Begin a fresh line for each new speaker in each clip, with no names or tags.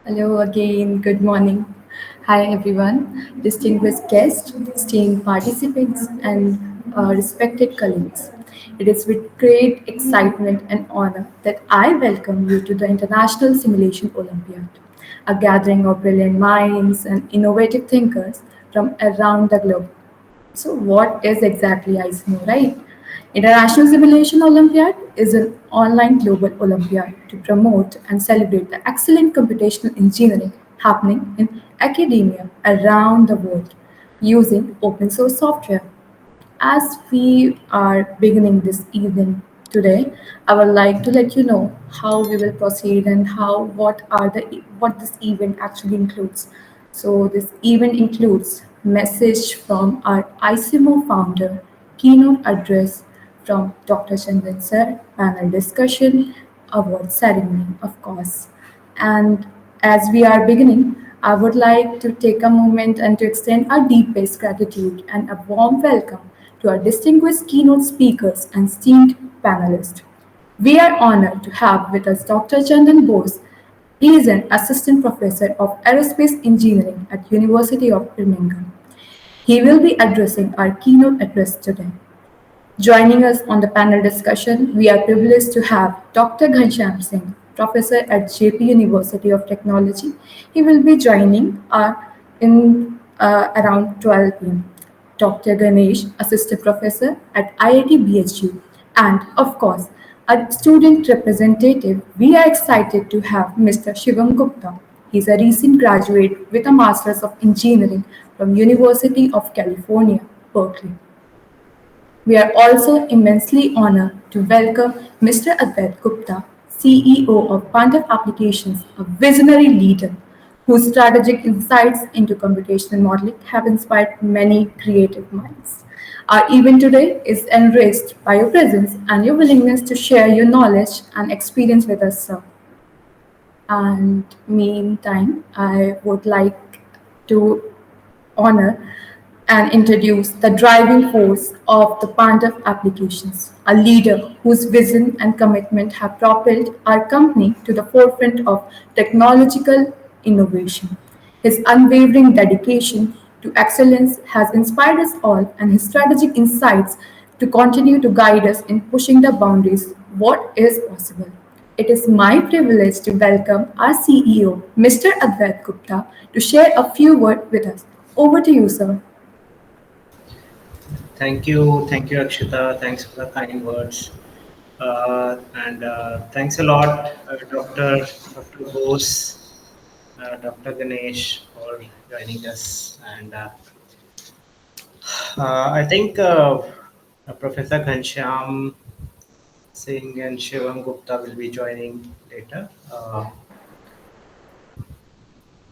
Hello again, good morning. Hi everyone, distinguished guests, esteemed participants, and respected colleagues. It is with great excitement and honor that I welcome you to the International Simulation Olympiad, a gathering of brilliant minds and innovative thinkers from around the globe. So, what is exactly ISMO, right? International Simulation Olympiad is an online global Olympiad to promote and celebrate the excellent computational engineering happening in academia around the world using open source software. As we are beginning this evening today, I would like to let you know how we will proceed and how what this event actually includes. So this event includes message from our ICMO founder, keynote address from Dr. Chandan sir, panel discussion, award ceremony, of course. And as we are beginning, I would like to take a moment and to extend our deepest gratitude and a warm welcome to our distinguished keynote speakers and esteemed panelists. We are honored to have with us Dr. Chandan Bose. He is an assistant professor of aerospace engineering at University of Birmingham. He will be addressing our keynote address today. Joining us on the panel discussion, we are privileged to have Dr. Ghanshyam Singh, professor at JP University of Technology. He will be joining in around 12 p.m. Dr. Ganesh, assistant professor at IIT BHU, and of course, a student representative. We are excited to have Mr. Shivam Gupta. He's a recent graduate with a Master's of Engineering from University of California, Berkeley. We are also immensely honored to welcome Mr. Advait Gupta, CEO of Paanduv Applications, a visionary leader whose strategic insights into computational modeling have inspired many creative minds. Our event today is enriched by your presence and your willingness to share your knowledge and experience with us, sir. And meantime, I would like to honor and introduce the driving force of the Paanduv Applications, a leader whose vision and commitment have propelled our company to the forefront of technological innovation. His unwavering dedication to excellence has inspired us all, and his strategic insights to continue to guide us in pushing the boundaries what is possible. It is my privilege to welcome our CEO, Mr. Advait Gupta, to share a few words with us. Over to you, sir.
Thank you, Akshita. Thanks for the kind words, and thanks a lot, Dr. Bose, Dr. Ganesh, for joining us. And I think Professor Ghanshyam Singh and Shivam Gupta will be joining later.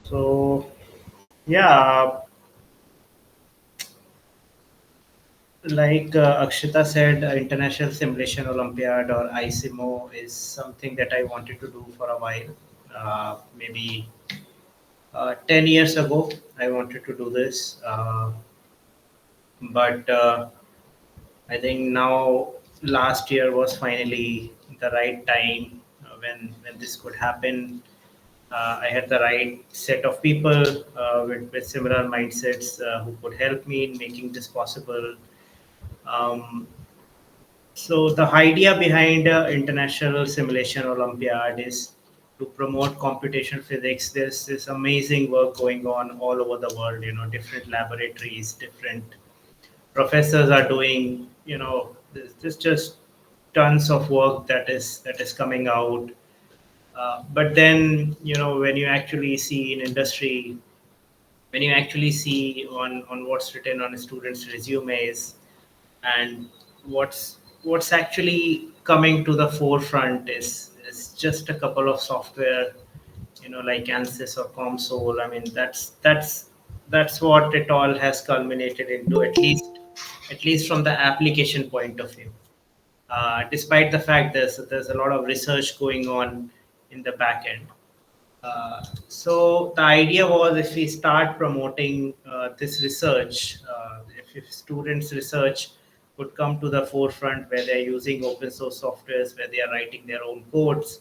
So yeah, like Akshita said, International Simulation Olympiad or ICMO is something that I wanted to do for a while. Maybe 10 years ago, I wanted to do this, but I think now last year was finally the right time when this could happen. I had the right set of people with similar mindsets who could help me in making this possible. Um, So the idea behind International Simulation Olympiad is to promote computational physics. There's this amazing work going on all over the world. Different laboratories, different professors are doing. There's just tons of work that is coming out. But then, when you actually see in industry, when you actually see on what's written on a student's resumes and what's actually coming to the forefront is just a couple of software, like ANSYS or COMSOL. I mean, that's what it all has culminated into, at least from the application point of view. Despite the fact there's a lot of research going on in the back end. So the idea was, if we start promoting this research, if students' research could come to the forefront where they're using open source softwares, where they are writing their own codes,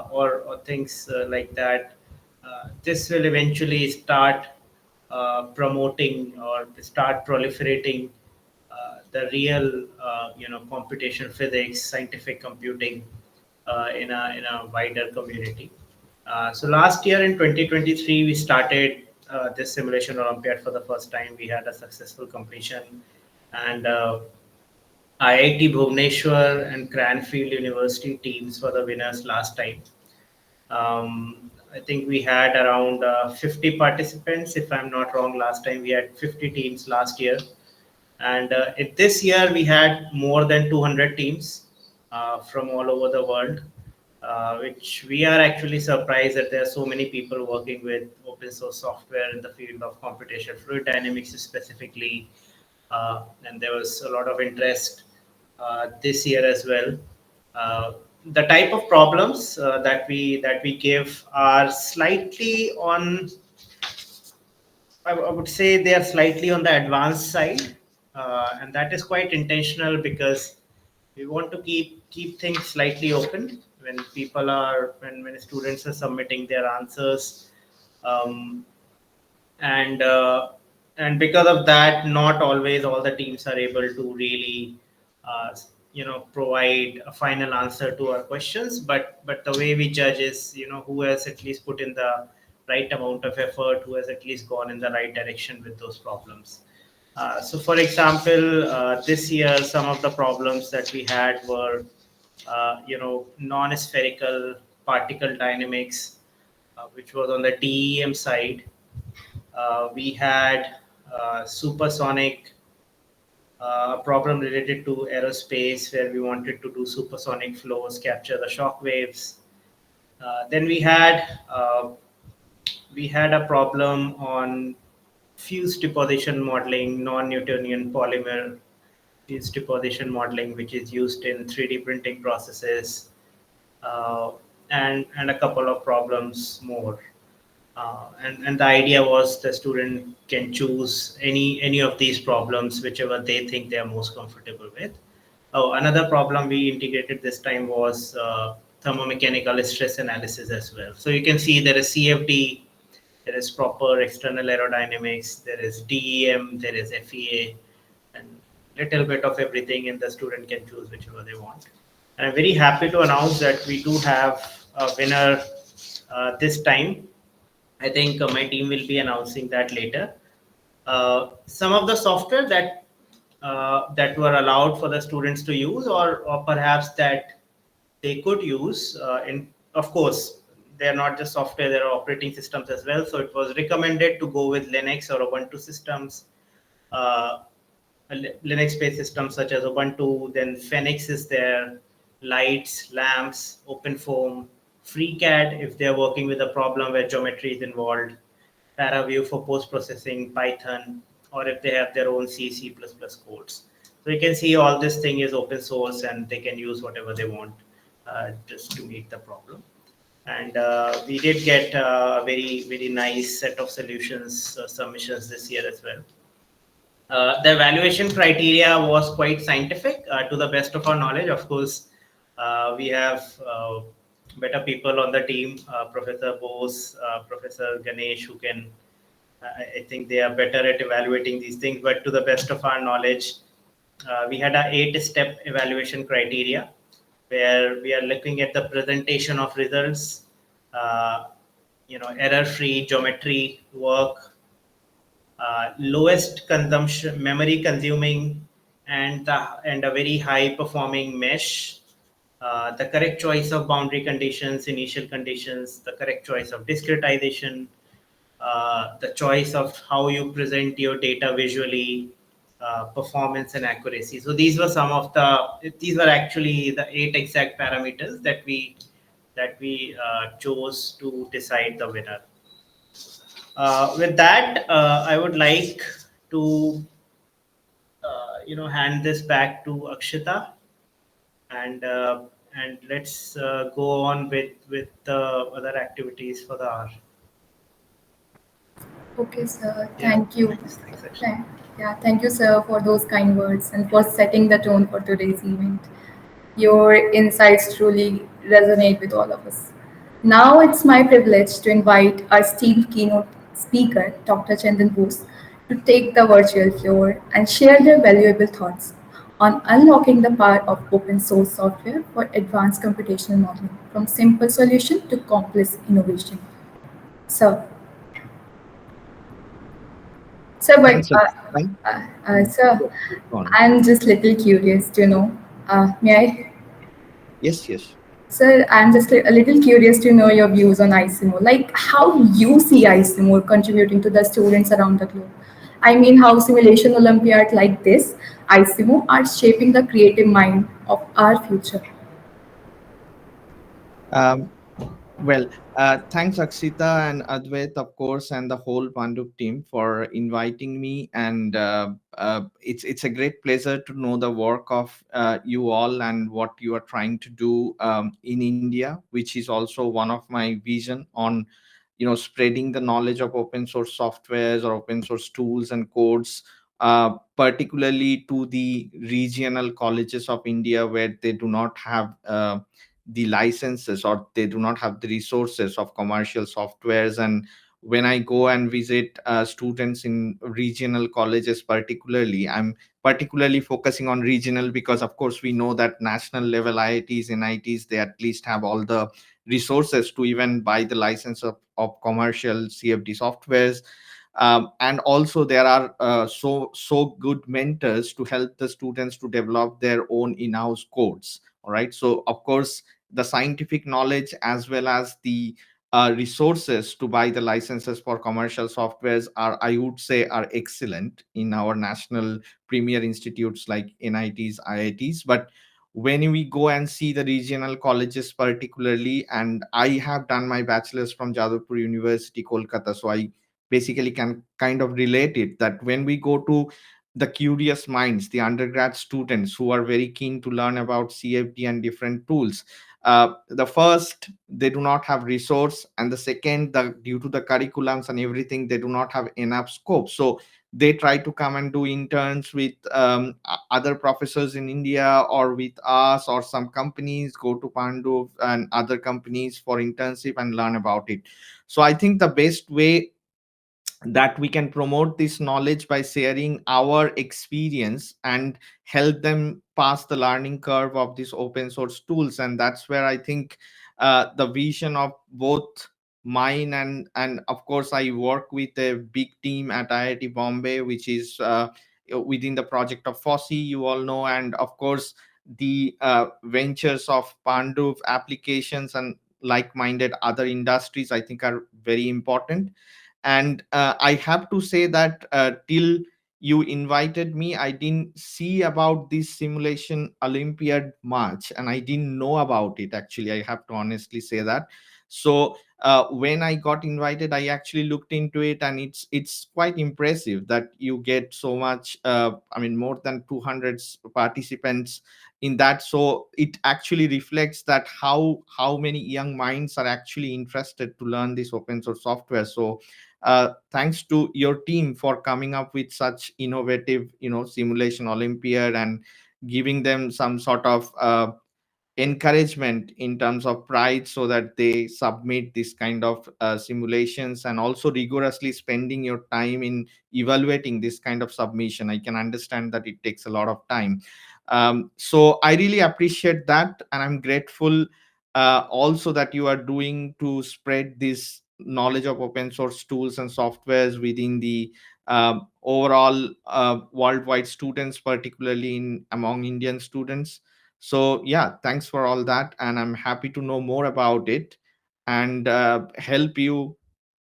or things like that, this will eventually start promoting or start proliferating the real, computational physics, scientific computing in a wider community. So last year in 2023, we started this simulation Olympiad for the first time. We had a successful completion, and IIT Bhubaneswar and Cranfield University teams were the winners last time. I think we had around 50 participants, if I'm not wrong. Last time we had 50 teams last year, and this year we had more than 200 teams from all over the world, which we are actually surprised that there are so many people working with open source software in the field of computational fluid dynamics specifically. And there was a lot of interest this year as well. Uh, the type of problems that we give are slightly on, I would say they are slightly on the advanced side, and that is quite intentional because we want to keep things slightly open when people are when students are submitting their answers, um, and because of that, not always all the teams are able to really provide a final answer to our questions. But the way we judge is, who has at least put in the right amount of effort, who has at least gone in the right direction with those problems. So for example, this year some of the problems that we had were non-spherical particle dynamics, which was on the DEM side. We had supersonic, a problem related to aerospace where we wanted to do supersonic flows, capture the shock waves. Then we had a problem on fused deposition modeling, non-Newtonian polymer fused deposition modeling, which is used in 3D printing processes, uh, and a couple of problems more. And the idea was the student can choose any of these problems, whichever they think they are most comfortable with. Oh, another problem we integrated this time was thermomechanical stress analysis as well. So you can see there is CFD, there is proper external aerodynamics, there is DEM, there is FEA, and little bit of everything, and the student can choose whichever they want. And I'm very happy to announce that we do have a winner this time. I think my team will be announcing that later. Some of the software that were allowed for the students to use, or perhaps that they could use, in of course they are not just software, there are operating systems as well. So it was recommended to go with Linux or Ubuntu systems, uh, Linux-based systems such as Ubuntu. Then Phoenix is there, Lights, Lamps, OpenFOAM, FreeCAD if they are working with a problem where geometry is involved, ParaView for post-processing, Python, or if they have their own C, C++ codes. So you can see all this thing is open source and they can use whatever they want just to meet the problem. And we did get a very, very nice set of solutions submissions this year as well. The evaluation criteria was quite scientific, to the best of our knowledge. Of course, we have better people on the team, Professor Bose, Professor Ganesh, who can, I think they are better at evaluating these things. But to the best of our knowledge, we had a 8-step evaluation criteria where we are looking at the presentation of results, uh, error-free geometry work, lowest consumption, memory consuming, and a very high performing mesh. The correct choice of boundary conditions, initial conditions, the correct choice of discretization, the choice of how you present your data visually, performance and accuracy. So these were actually the 8 exact parameters that we chose to decide the winner. With that, I would like to hand this back to Akshita, and let's go on with the other activities for the hour.
Okay, sir.
Yeah,
Thank you.
thanks, Akshita.
Thank, yeah, thank you, sir, for those kind words and for setting the tone for today's event. Your insights truly resonate with all of us. Now it's my privilege to invite our esteemed keynote speaker, Dr. Chandan Bose, to take the virtual floor and share their valuable thoughts on unlocking the power of open source software for advanced computational modeling, from simple solution to complex innovation. So, sir, but
Thanks, Akshita.
sir,
Yeah, please go on.
I'm just little curious to know. May I?
Yes, yes.
Sir, I'm just a little curious to know your views on ISIMO. Like how you see ISIMO contributing to the students around the globe. I mean, how simulation Olympiad like this, ISIMO, are shaping the creative mind of our future.
Um, Well, thanks Akshita and Advait, of course, and the whole Paanduv team for inviting me. And it's a great pleasure to know the work of you all and what you are trying to do in India, which is also one of my vision on, spreading the knowledge of open source softwares or open source tools and codes. Particularly to the regional colleges of India where they do not have the licenses or they do not have the resources of commercial softwares. And when I go and visit students in regional colleges, particularly, I'm particularly focusing on regional because of course we know that national level IITs and IITs, they at least have all the resources to even buy the license of commercial CFD softwares. And also there are so good mentors to help the students to develop their own in-house codes. All right, so of course the scientific knowledge as well as the resources to buy the licenses for commercial softwares are, I would say, are excellent in our national premier institutes like NITs, IITs. But when we go and see the regional colleges particularly, and I have done my bachelor's from Jadavpur University, Kolkata, so I basically can kind of relate it that when we go to the curious minds, the undergrad students who are very keen to learn about CFD and different tools. The first, they do not have resource, and the second, due to the curriculums and everything, they do not have enough scope. So they try to come and do interns with other professors in India or with us or some companies, go to Panduv and other companies for internship and learn about it. So I think the best way that we can promote this knowledge by sharing our experience and help them pass the learning curve of these open source tools. And that's where I think the vision of both mine and of course I work with a big team at IIT Bombay, which is within the project of FOSSI, you all know, and of course the ventures of Paanduv Applications and like-minded other industries, I think are very important. And I have to say that till you invited me, I didn't see about this simulation Olympiad much, and I didn't know about it actually, I have to honestly say that. So when I got invited, I actually looked into it, and it's quite impressive that you get so much, I mean more than 200 participants in that. So it actually reflects that how many young minds are actually interested to learn this open source software. So thanks to your team for coming up with such innovative, simulation Olympiad and giving them some sort of encouragement in terms of pride so that they submit this kind of simulations, and also rigorously spending your time in evaluating this kind of submission. I can understand that it takes a lot of time. So I really appreciate that, and I'm grateful also that you are doing to spread this knowledge of open source tools and softwares within the overall worldwide students, particularly in among Indian students. So yeah, thanks for all that, and I'm happy to know more about it and help you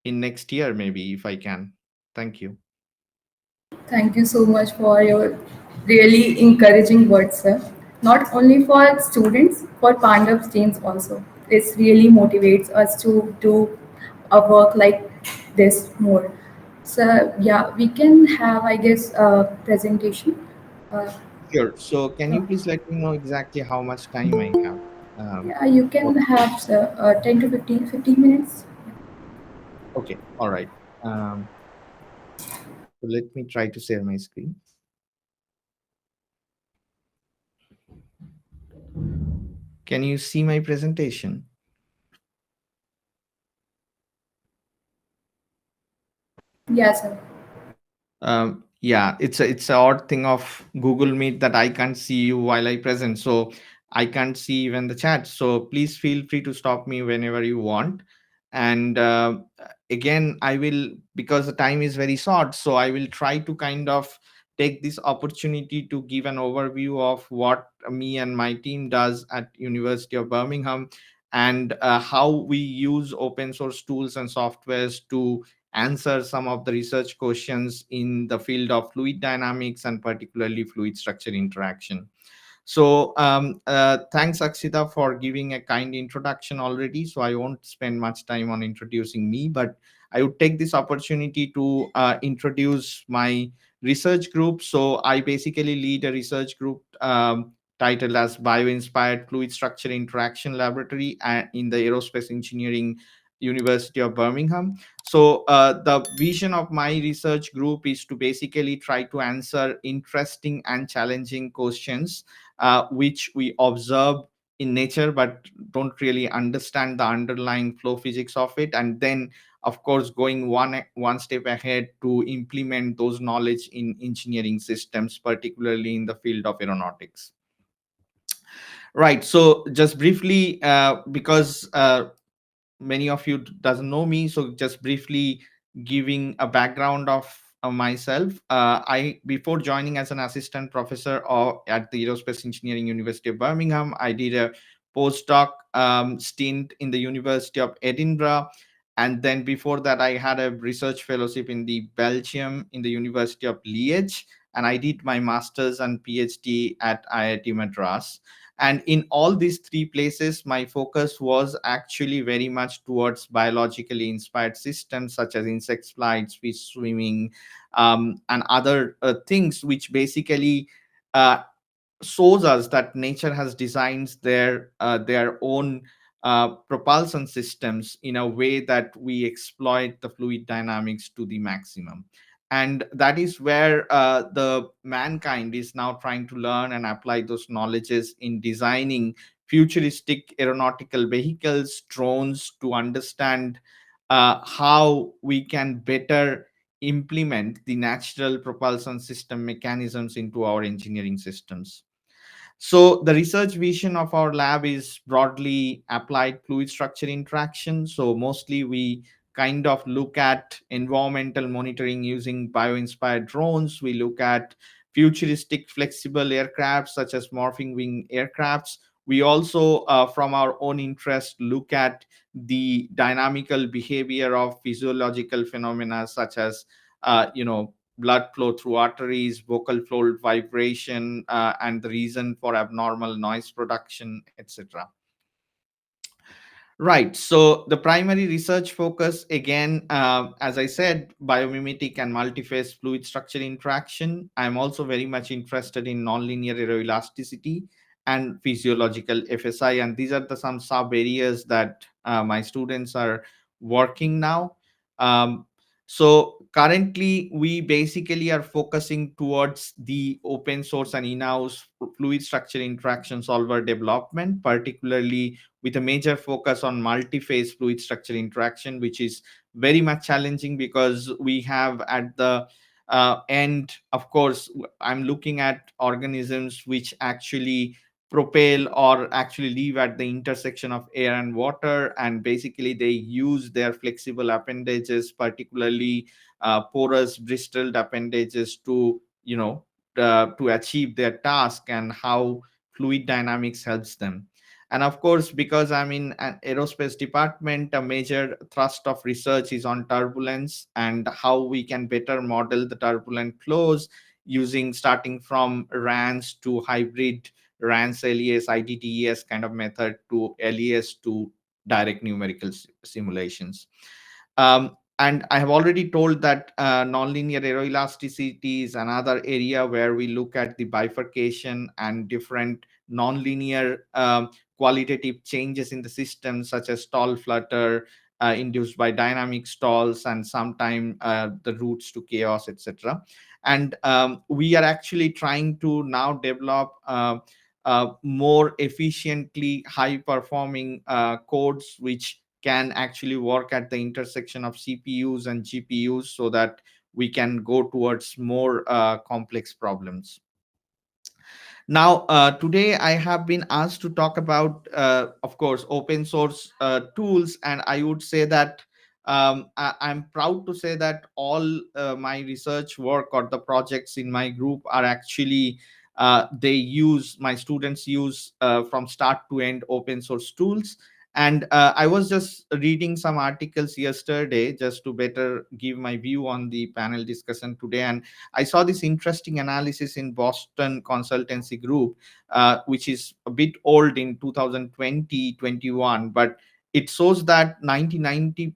in next year maybe if I can. Thank you.
Thank you so much for your really encouraging words, sir. Not only for students, for Pandav's teams also. This really motivates us to do a work like this more. So yeah, we can have, I guess, a presentation. Uh,
Sure. So can you please let me know exactly how much time I have?
yeah, you
For,
can have 10 to 15 minutes.
okay. All right. Um, so let me try to share my screen. Can you see my presentation?
Yes, sir.
Yeah, it's a odd thing of Google Meet that I can't see you while I present, so I can't see even the chat. So please feel free to stop me whenever you want. And again, I will, because the time is very short, so I will try to kind of take this opportunity to give an overview of what me and my team does at University of Birmingham, and how we use open source tools and softwares to answer some of the research questions in the field of fluid dynamics and particularly fluid structure interaction. So, thanks, Akshita, for giving a kind introduction already. So, I won't spend much time on introducing me, but I would take this opportunity to introduce my research group. So, I basically lead a research group titled as Bio-Inspired Fluid Structure Interaction Laboratory in the Aerospace Engineering University of Birmingham. So, the vision of my research group is to basically try to answer interesting and challenging questions which we observe in nature but don't really understand the underlying flow physics of it, and then of course going one step ahead to implement those knowledge in engineering systems, particularly in the field of aeronautics. Right, so just briefly, because many of you doesn't know me, so just briefly giving a background of myself. I Before joining as an assistant professor at the Aerospace Engineering University of Birmingham, I did a postdoc stint in the University of Edinburgh, and then before that I had a research fellowship in the Belgium in the University of Liège, and I did my masters and PhD at IIT Madras. And in all these three places, my focus was actually very much towards biologically inspired systems such as insect flights, fish swimming, and other things which basically uh, shows us that nature has designed their own propulsion systems in a way that we exploit the fluid dynamics to the maximum. And that is where the mankind is now trying to learn and apply those knowledges in designing futuristic aeronautical vehicles, drones, to understand how we can better implement the natural propulsion system mechanisms into our engineering systems. So the research vision of our lab is broadly applied fluid structure interaction. So mostly we kind of look at environmental monitoring using bio-inspired drones. We look at futuristic flexible aircraft such as morphing wing aircrafts. We also, from our own interest, look at the dynamical behavior of physiological phenomena such as, blood flow through arteries, vocal fold vibration, and the reason for abnormal noise production, etc. Right. So the primary research focus, again, as I said, biomimetic and multiphase fluid structure interaction. I'm also very much interested in nonlinear aeroelasticity and physiological FSI, and these are the some sub areas that my students are working now. Um, so currently, we basically are focusing towards the open source and in-house fluid structure interaction solver development, particularly with a major focus on multi-phase fluid structure interaction, which is very much challenging because we have at the end, of course, I'm looking at organisms which actually propel or actually live at the intersection of air and water, and basically they use their flexible appendages, particularly porous bristled appendages, to to achieve their task, and how fluid dynamics helps them. And of course, because I'm in an aerospace department, a major thrust of research is on turbulence and how we can better model the turbulent flows using starting from RANs to hybrid RANs, LES, ITTES kind of method to LES to direct numerical simulations. And I have already told that nonlinear aeroelasticity is another area where we look at the bifurcation and different nonlinear qualitative changes in the system, such as stall flutter induced by dynamic stalls, and sometimes the routes to chaos, etc. And we are actually trying to now develop more efficiently high performing codes which can actually work at the intersection of CPUs and GPUs, so that we can go towards more complex problems. Now, today I have been asked to talk about, of course, open source tools, and I would say that I'm proud to say that all my research work or the projects in my group are actually my students use from start to end open source tools. And I was just reading some articles yesterday just to better give my view on the panel discussion today, and I saw this interesting analysis in Boston Consultancy Group, which is a bit old in 2020-21, but it shows that 99%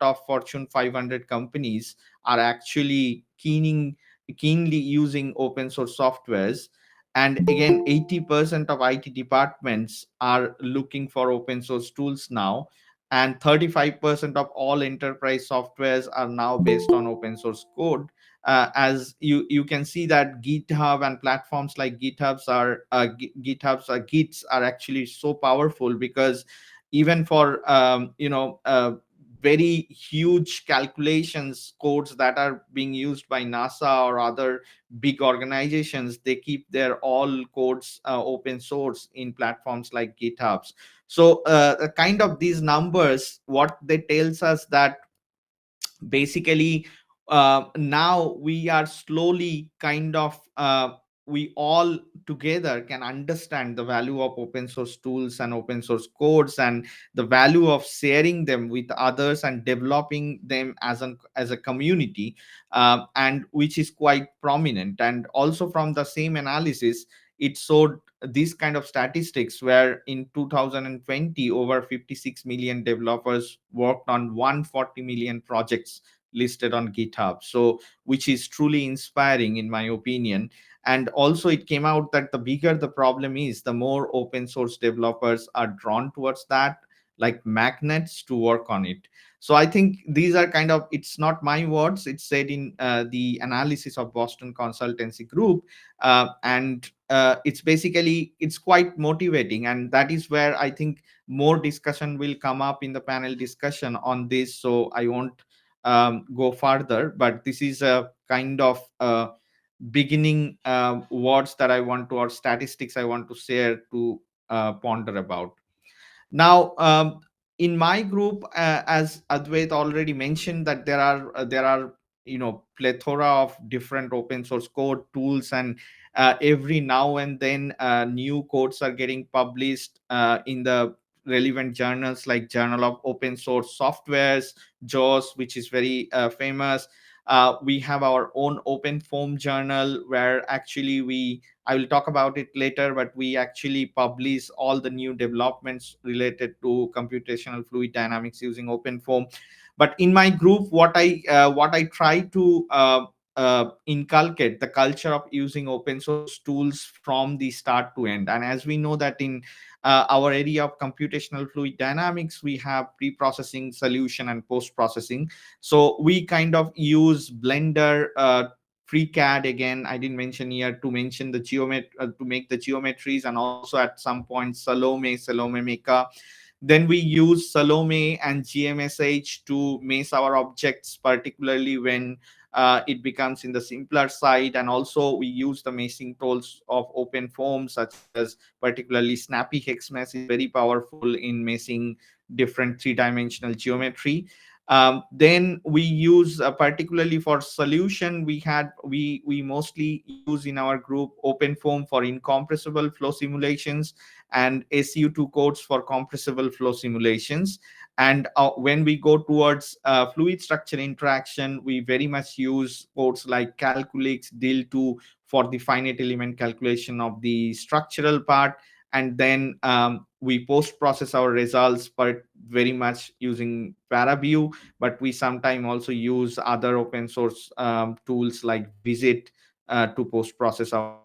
of Fortune 500 companies are actually keenly using open source softwares. And again, 80% of IT departments are looking for open source tools now, and 35% of all enterprise softwares are now based on open source code. As you can see that GitHub and platforms like Gits are actually so powerful, because even for very huge calculations codes that are being used by NASA or other big organizations, they keep their all codes open source in platforms like GitHubs. So kind of these numbers, what they tells us that basically now we are slowly kind of we all together can understand the value of open source tools and open source codes, and the value of sharing them with others and developing them as a community, and which is quite prominent. And also from the same analysis, it showed these kind of statistics where in 2020 over 56 million developers worked on 140 million projects listed on GitHub. So, which is truly inspiring, in my opinion. And also, it came out that the bigger the problem is, the more open source developers are drawn towards that, like magnets, to work on it. So, I think these are kind of, it's not my words, it's said in the analysis of Boston Consultancy Group. And it's basically, it's quite motivating. And that is where I think more discussion will come up in the panel discussion on this. So, I won't go further, but this is a kind of beginning words that I want to, or statistics I want to share to ponder about. Now, in my group, as Advait already mentioned, that there are plethora of different open source code tools, and every now and then new codes are getting published in the relevant journals like Journal of Open Source Softwares, JOS, which is very famous. We have our own open foam journal where actually I will talk about it later, but we actually publish all the new developments related to computational fluid dynamics using OpenFOAM. But in my group, what I try to inculcate the culture of using open source tools from the start to end. And as we know that in our area of computational fluid dynamics, we have pre-processing, solution, and post-processing. So we kind of use Blender, FreeCAD, again I didn't mention here, to mention the to make the geometries, and also at some point Salome Maker. Then we use Salome and GMSH to maze our objects, particularly when it becomes in the simpler side. And also we use the mazing tools of OpenFOAM, such as particularly Snappy Hexmesh is very powerful in mazing different three-dimensional geometry. Then we use particularly for solution, we mostly use in our group OpenFOAM for incompressible flow simulations and SU2 codes for compressible flow simulations. And when we go towards fluid structure interaction, we very much use codes like Calculix, DIL2 for the finite element calculation of the structural part. And then we post process our results, but very much using ParaView. But we sometimes also use other open source tools like Visit to post process our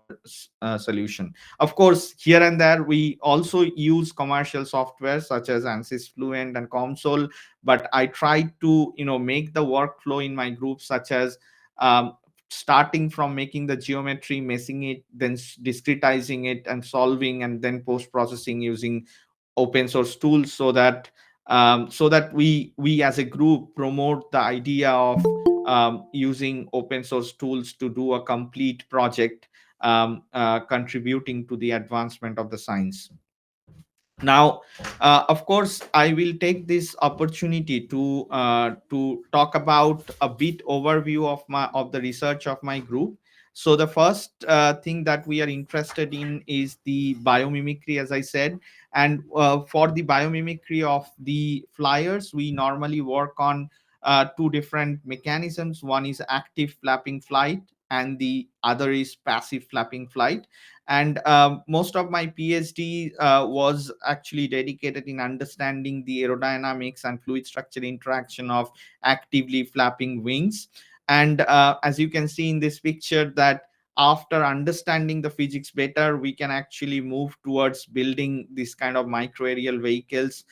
solution. Of course, here and there we also use commercial software such as ANSYS Fluent and COMSOL. But I try to make the workflow in my group, such as starting from making the geometry, messing it, then discretizing it and solving, and then post processing using open source tools, so that so that we as a group promote the idea of using open source tools to do a complete project, contributing to the advancement of the science. Now, of course, I will take this opportunity to talk about a bit overview of the research of my group. So the first thing that we are interested in is the biomimicry, as I said. And for the biomimicry of the flyers, we normally work on two different mechanisms. One is active flapping flight, and the other is passive flapping flight. And most of my PhD was actually dedicated in understanding the aerodynamics and fluid structure interaction of actively flapping wings. And as you can see in this picture, that after understanding the physics better, we can actually move towards building this kind of microaerial vehicles,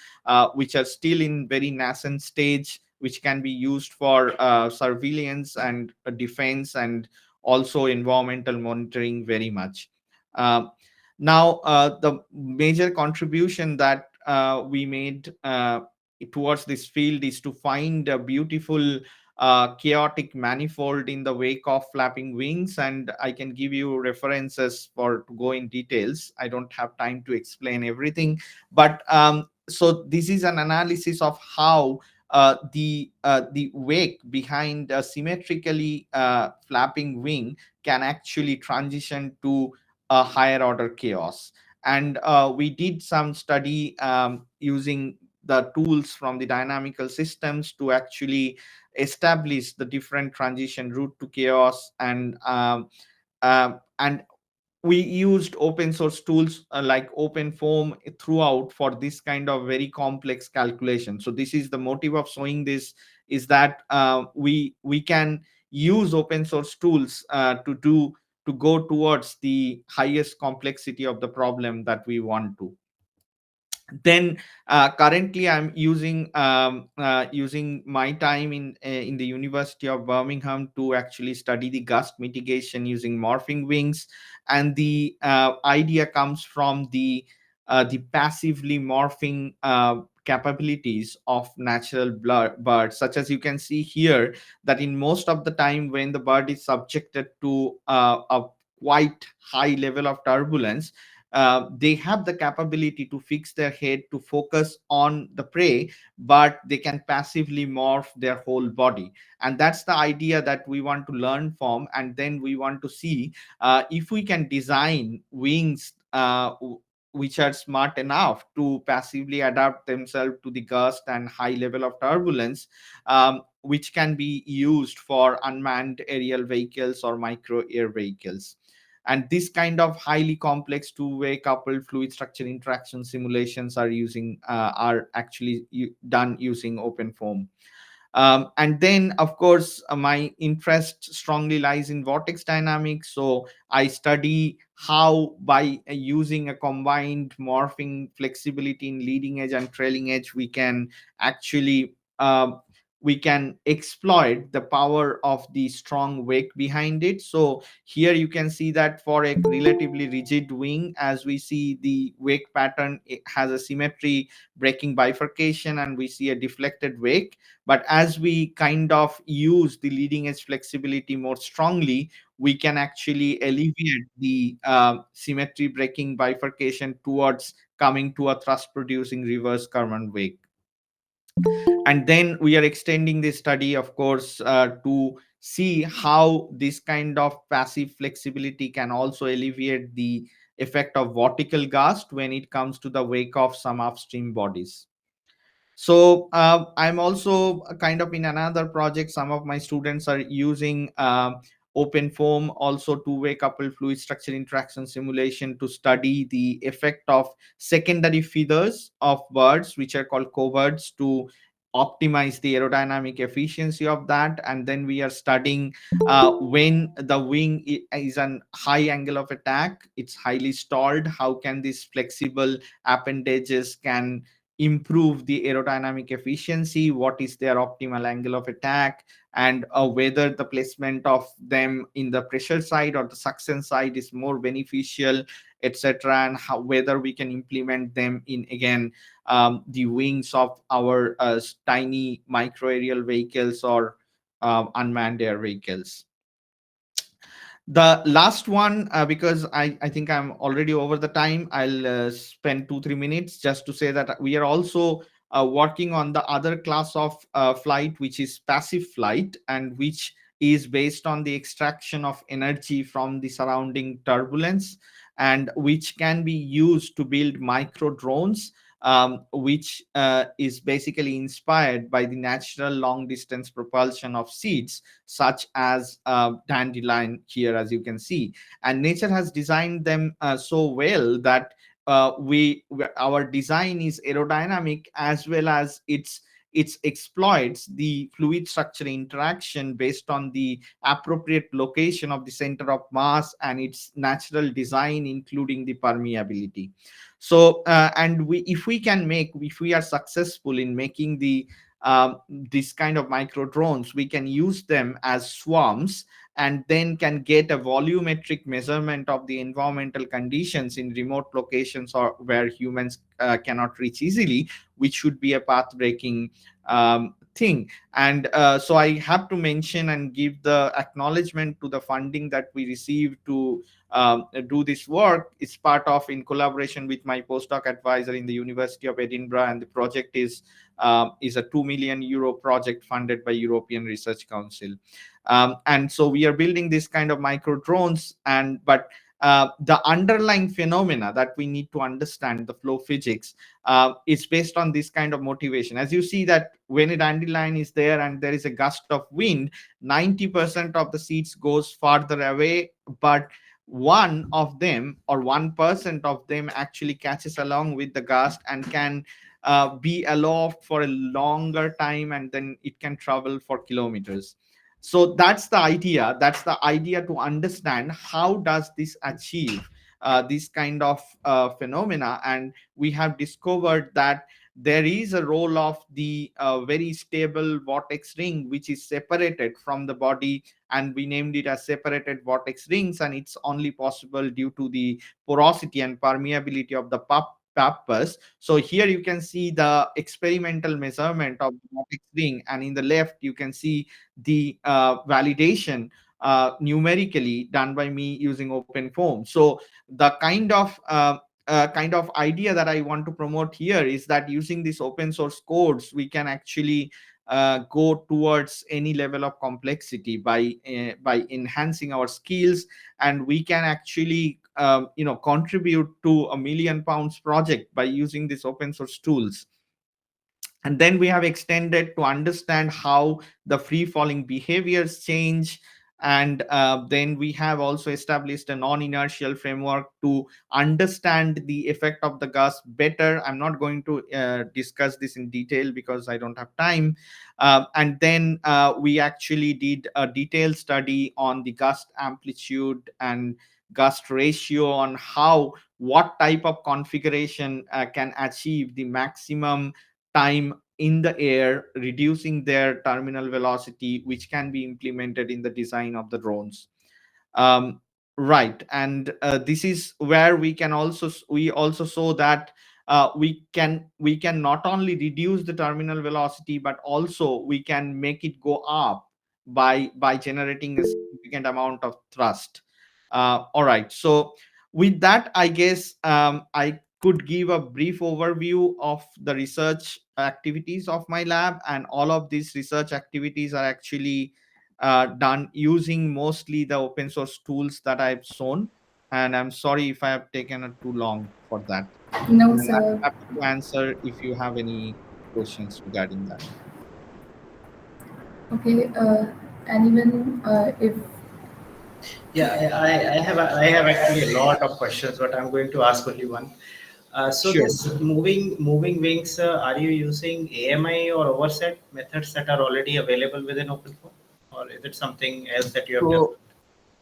which are still in very nascent stage, which can be used for surveillance and defense, and also environmental monitoring very much. uh, Now, the major contribution that we made towards this field is to find a beautiful chaotic manifold in the wake of flapping wings, and I can give you references for to go in details. I don't have time to explain everything, but so this is an analysis of how the wake behind a symmetrically flapping wing can actually transition to a higher order chaos. And we did some study using the tools from the dynamical systems to actually establish the different transition route to chaos. And we used open source tools like OpenFOAM throughout for this kind of very complex calculation. So this is the motive of showing this, is that we can use open source tools to go towards the highest complexity of the problem that we want to. Then currently I'm using my time in the University of Birmingham to actually study the gust mitigation using morphing wings. And the idea comes from the passively morphing capabilities of natural birds, such as you can see here, that in most of the time when the bird is subjected to a quite high level of turbulence, they have the capability to fix their head to focus on the prey, but they can passively morph their whole body. And that's the idea that we want to learn from. And then we want to see if we can design wings which are smart enough to passively adapt themselves to the gust and high level of turbulence, which can be used for unmanned aerial vehicles or micro air vehicles. And this kind of highly complex two-way coupled fluid structure interaction simulations are actually done using OpenFOAM. And then, of course, my interest strongly lies in vortex dynamics. So I study how, by using a combined morphing flexibility in leading edge and trailing edge, actually we can exploit the power of the strong wake behind it. So here you can see that for a relatively rigid wing, as we see the wake pattern, it has a symmetry breaking bifurcation, and we see a deflected wake. But as we kind of use the leading edge flexibility more strongly, we can actually alleviate the symmetry breaking bifurcation towards coming to a thrust producing reverse current wake. And then we are extending this study, of course, to see how this kind of passive flexibility can also alleviate the effect of vertical gust when it comes to the wake of some upstream bodies. So I'm also kind of in another project. Some of my students are using OpenFOAM, also two-way coupled fluid structure interaction simulation, to study the effect of secondary feathers of birds, which are called coverts, to optimize the aerodynamic efficiency of that. And then we are studying when the wing is an high angle of attack, it's highly stalled, how can these flexible appendages can improve the aerodynamic efficiency, what is their optimal angle of attack, and whether the placement of them in the pressure side or the suction side is more beneficial. etc., and how, whether we can implement them in, again, the wings of our tiny micro aerial vehicles or unmanned air vehicles. The last one, because I think I'm already over the time, I'll spend 2 3 minutes just to say that we are also working on the other class of flight, which is passive flight, and which is based on the extraction of energy from the surrounding turbulence, and which can be used to build micro drones, which is basically inspired by the natural long distance propulsion of seeds such as dandelion here, as you can see. And nature has designed them so well that our design is aerodynamic, as well as it exploits the fluid structure interaction based on the appropriate location of the center of mass and its natural design, including the permeability. So and we if we can make if we are successful in making this kind of micro drones, we can use them as swarms, and then can get a volumetric measurement of the environmental conditions in remote locations or where humans cannot reach easily, which should be a path breaking thing. And so I have to mention and give the acknowledgement to the funding that we received to do this work. It's part of in collaboration with my postdoc advisor in the University of Edinburgh, and the project is a 2 million euro project funded by European Research Council. And so we are building this kind of micro drones, and but the underlying phenomena that we need to understand, the flow physics, is based on this kind of motivation. As you see that when a dandelion is there and there is a gust of wind, 90% of the seeds goes farther away, but one of them or 1% of them actually catches along with the gust and can be aloft for a longer time, and then it can travel for kilometers. So that's the idea to understand how does this achieve this kind of phenomena. And we have discovered that there is a role of the very stable vortex ring, which is separated from the body, and we named it as separated vortex rings, and it's only possible due to the porosity and permeability of the pappus. So here you can see the experimental measurement of the vortex ring, and in the left you can see the validation numerically done by me using open foam. So the kind of idea that I want to promote here is that using these open source codes, we can actually go towards any level of complexity by enhancing our skills, and we can actually contribute to £1 million project by using these open source tools. And then we have extended to understand how the free falling behaviors change. And then we have also established a non-inertial framework to understand the effect of the gust better. I'm not going to discuss this in detail because I don't have time. And then we actually did a detailed study on the gust amplitude and gust ratio, on how what type of configuration can achieve the maximum time in the air, reducing their terminal velocity, which can be implemented in the design of the drones. um, right. And this is where we also saw that we can not only reduce the terminal velocity, but also we can make it go up by generating a significant amount of thrust. All right, so with that, I guess I could give a brief overview of the research activities of my lab, and all of these research activities are actually done using mostly the open source tools that I've shown. And I'm sorry if I have taken too long for that.
No,
And I'm
sir.
happy to answer if you have any questions regarding that.
Okay. Anyone, if
Yeah, I have actually a lot of questions, but I'm going to ask only one. So
Sure.
this moving wings, are you using AMI or overset methods that are already available within OpenFlow, or is it something else that you have
So
developed?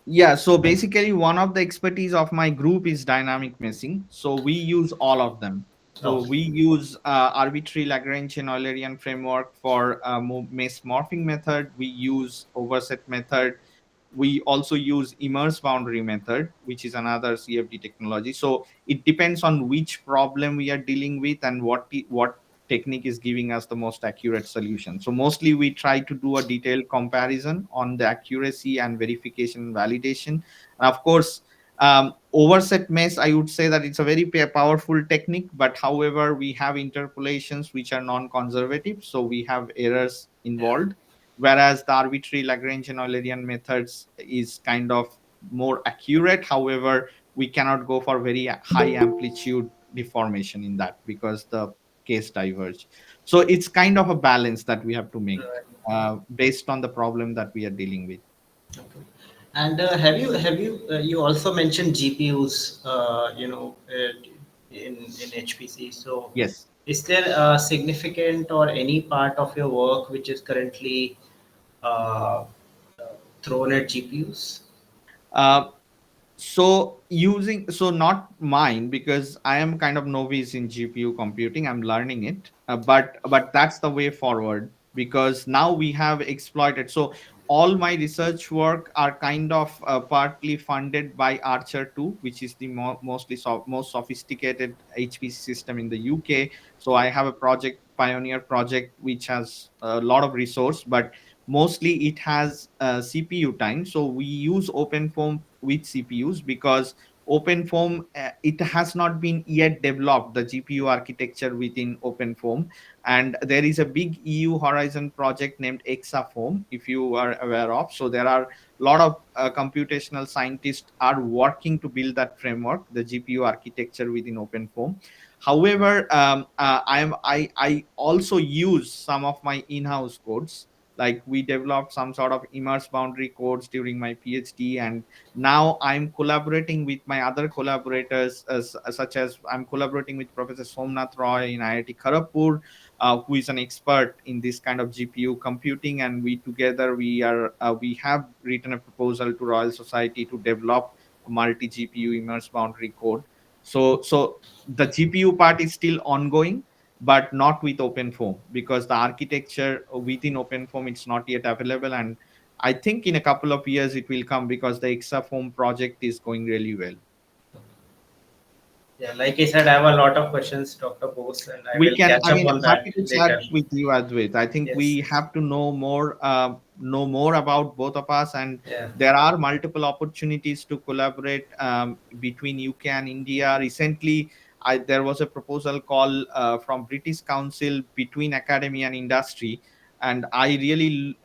yeah, so basically one of the expertise of my group is dynamic meshing. So we use all of them. So
Okay.
we use arbitrary Lagrangian Eulerian framework for mesh morphing method. We use overset method. we also use immerse boundary method, which is another CFD technology. So it depends on which problem we are dealing with and what technique is giving us the most accurate solution. So mostly we try to do a detailed comparison on the accuracy and verification and validation. And of course, overset mesh, I would say that it's a very powerful technique, but however, we have interpolations which are non-conservative, so we have errors
Yeah.
involved. Whereas the arbitrary Lagrangian Eulerian methods is kind of more accurate. However, we cannot go for very high amplitude deformation in that because the case diverge. So it's kind of a balance that we have to make
Right.
based on the problem that we are dealing with.
Okay. And you also mentioned GPUs, in HPC. So,
Yes.
is there a significant or any part of your work which is currently uh, thrown at GPUs?
Uh, so not mine, because I am kind of novice in GPU computing, I'm learning it, but that's the way forward, because now we have exploited. So all my research work are kind of partly funded by Archer 2, which is the most sophisticated HPC system in the UK. So I have a project, Pioneer project, which has a lot of resource, but mostly it has CPU time. So we use OpenFOAM with CPUs because OpenFOAM, it has not been yet developed the GPU architecture within OpenFOAM, and there is a big EU Horizon project named Exafoam, if you are aware of. So there are a lot of computational scientists are working to build that framework, the GPU architecture within OpenFOAM. However, I also use some of my in-house codes. Like we developed some sort of immerse boundary codes during my PhD, and now I'm collaborating with my other collaborators, such as I'm collaborating with Professor Somnath Roy in IIT Kharagpur, who is an expert in this kind of GPU computing, and we together we have written a proposal to Royal Society to develop a multi GPU immerse boundary code. So the GPU part is still ongoing, but not with OpenFOAM, because the architecture within OpenFOAM it's not yet available, and I think in a couple of years it will come because the Exafoam project is going really well.
Yeah, like I said, I have a lot of questions, Dr. Bose, and I
We
will
can,
catch
I
up
mean,
on
happy
that
to chat
later.
with you, Advait. I think
Yes.
we have to know more about both of us, and
Yeah.
there are multiple opportunities to collaborate between UK and India. Recently, there was a proposal call from British Council between academy and industry, and I really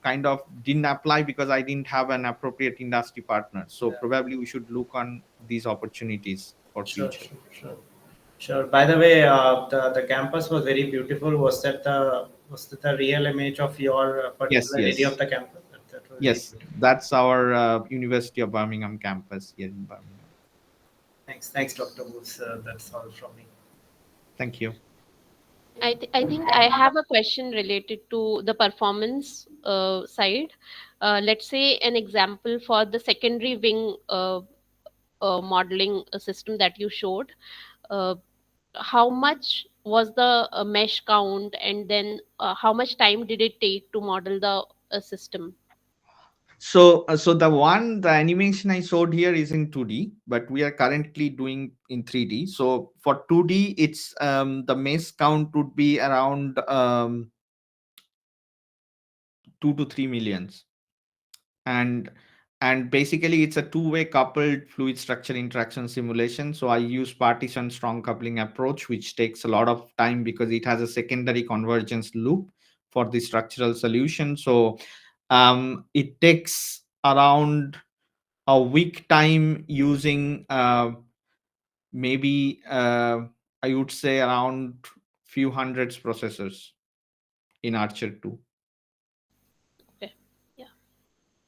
kind of didn't apply because I didn't have an appropriate industry partner. So
Yeah.
probably we should look on these opportunities for
Sure,
future.
sure, sure. Sure. By the way, the campus was very beautiful. Was that the real image of your
Yes,
particular area of
yes.
the campus? That was very
Yes,
beautiful.
that's our University of Birmingham campus here in Birmingham.
Thanks, Dr. Bose. That's all from me.
Thank you.
I think I have a question related to the performance side. Let's say an example for the secondary wing modeling system that you showed. Uh, how much was the mesh count, and then how much time did it take to model the system?
So the animation I showed here is in 2D, but we are currently doing in 3D. So for 2D, it's the mesh count would be around 2 to 3 millions, and basically it's a two-way coupled fluid structure interaction simulation. So I use partition strong coupling approach, which takes a lot of time because it has a secondary convergence loop for the structural solution. So it takes around a week time using maybe I would say around few hundreds processors in Archer 2.
Okay. Yeah.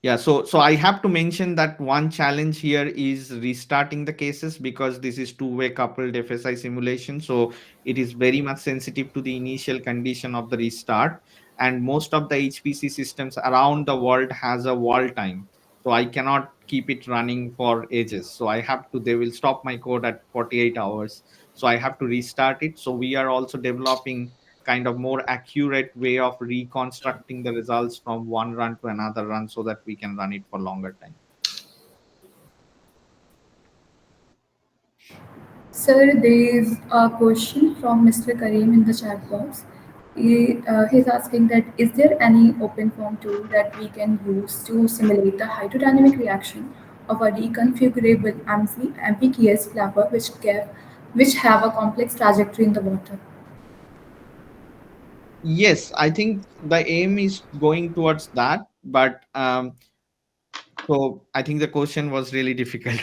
Yeah, so I have to mention that one challenge here is restarting the cases, because this is two-way coupled FSI simulation. So it is very much sensitive to the initial condition of the restart. And most of the HPC systems around the world has a wall time. So I cannot keep it running for ages. So I have to, they will stop my code at 48 hours. So I have to restart it. So we are also developing kind of more accurate way of reconstructing the results from one run to another run so that we can run it for longer time.
Sir, there is a question from Mr. Kareem in the chat box. He's asking that is there any open form tool that we can use to simulate the hydrodynamic reaction of a reconfigurable MPKS flapper which have a complex trajectory in the water?
Yes, I think the aim is going towards that, but so I think the question was really difficult.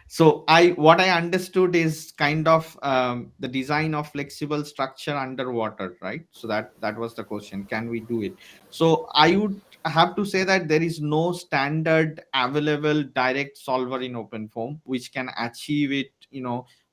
So what I understood is kind of the design of flexible structure underwater, right? So that was the question. Can we do it? So I would have to say that there is no standard available direct solver in OpenFOAM which can achieve it,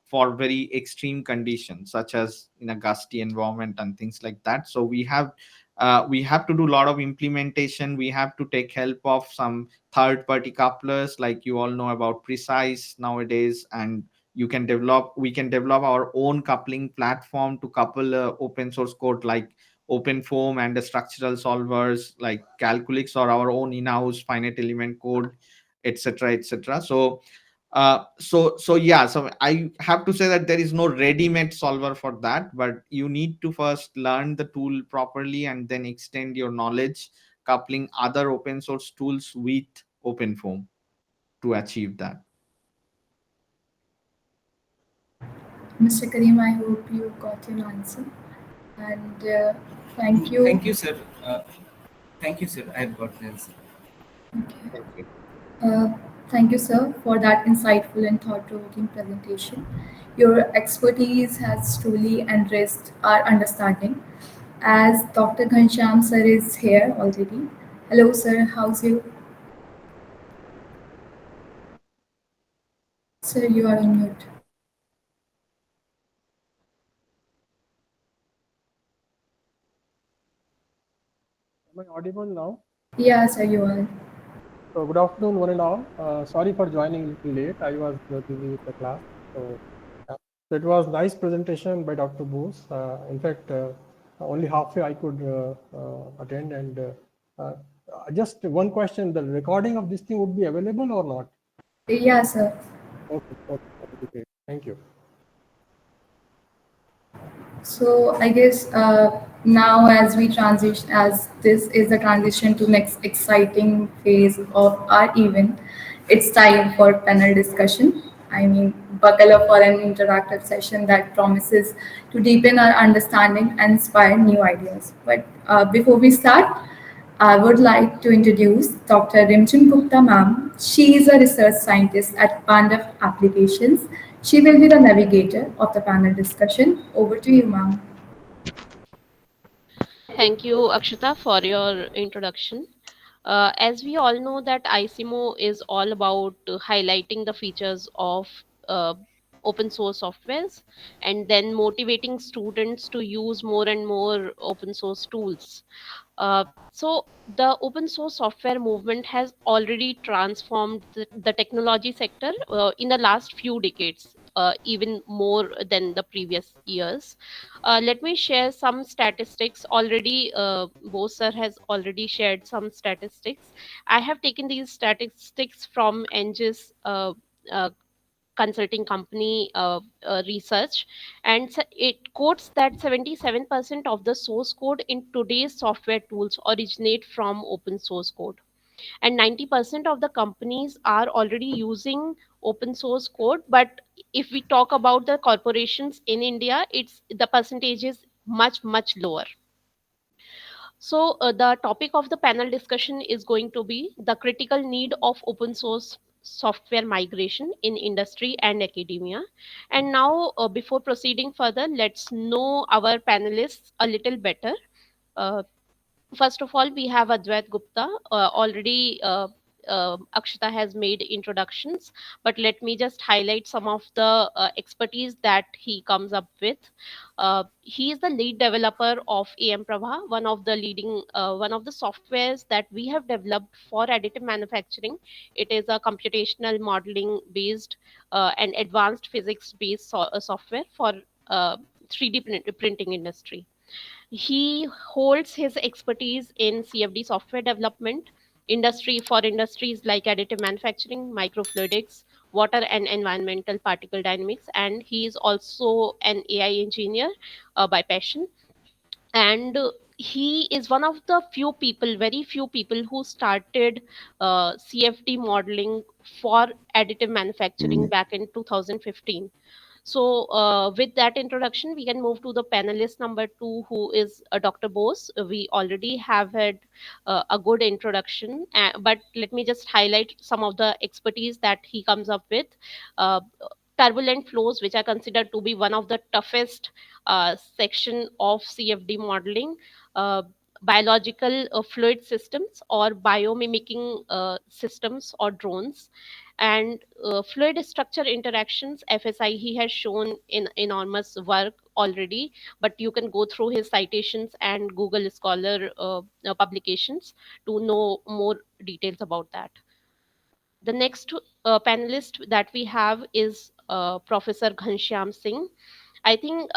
for very extreme conditions such as in a gusty environment and things like that. So we have to do a lot of implementation. We have to take help of some third party couplers, like you all know about Precise nowadays, and we can develop our own coupling platform to couple open source code like OpenFOAM and the structural solvers like Calculix or our own in-house finite element code, etc., etc. So yeah, so I have to say that there is no ready-made solver for that, but you need to first learn the tool properly and then extend your knowledge coupling other open source tools with OpenFOAM to achieve that.
Mr. Kareem, I hope you got your answer. And thank you.
Thank you, sir. Thank you, sir. I've got the answer.
Okay.
Thank you.
Uh, Thank you, sir, for that insightful and thought-provoking presentation. Your expertise has truly enriched our understanding. As Dr. Ghanshyam sir is here already. Hello, sir. How's you? Sir, you are on mute.
Am I audible now?
Yeah, sir, you are.
So good afternoon, one and all. Sorry for joining a little late. I was busy with the class. So, yeah. So it was nice presentation by Dr. Bose. In fact, only halfway I could attend. And just one question: the recording of this thing would be available or not?
Yeah, sir.
Okay, okay, that would be great. Thank you.
So I guess now as we transition, as this is the transition to next exciting phase of our event, it's time for panel discussion. I mean, buckle up for an interactive session that promises to deepen our understanding and inspire new ideas. But before we start, I would like to introduce Dr. Rimchan Gupta ma'am. She is a research scientist at Paanduv Applications. She will be the navigator of the panel discussion. Over to you, ma'am.
Thank you, Akshita, for your introduction. As we all know that ICMO is all about highlighting the features of uh, open source softwares and then motivating students to use more and more open source tools. So the open source software movement has already transformed the technology sector in the last few decades, even more than the previous years. Let me share some statistics. Already, Bose sir has already shared some statistics. I have taken these statistics from NGIS uh, consulting company research, and it quotes that 77% of the source code in today's software tools originate from open source code, and 90% of the companies are already using open source code. But if we talk about the corporations in India, it's the percentage is much lower. So, the topic of the panel discussion is going to be the critical need of open source software migration in industry and academia. And now, before proceeding further, let's know our panelists a little better. Uh, First of all, we have Advait Gupta. Already, Akshita has made introductions, but let me just highlight some of the expertise that he comes up with. He is the lead developer of AM Prabha, one of the softwares that we have developed for additive manufacturing. It is a computational modeling based and advanced physics based software for uh, 3D printing industry. He holds his expertise in CFD software development, industry for industries like additive manufacturing, microfluidics, water and environmental particle dynamics, and he is also an AI engineer by passion. And he is one of the few people, very few people, who started CFD modeling for additive manufacturing back in 2015. So, with that introduction, we can move to the panelist number two, who is Dr. Bose. We already have had a good introduction, but let me just highlight some of the expertise that he comes up with. Uh, Turbulent flows, which are considered to be one of the toughest section of CFD modeling. Uh, Biological fluid systems or biomimicking systems or drones, and fluid structure interactions, FSI. He has shown in enormous work already, but you can go through his citations and Google Scholar publications to know more details about that. The next panelist that we have is Professor Ghanshyam Singh. I think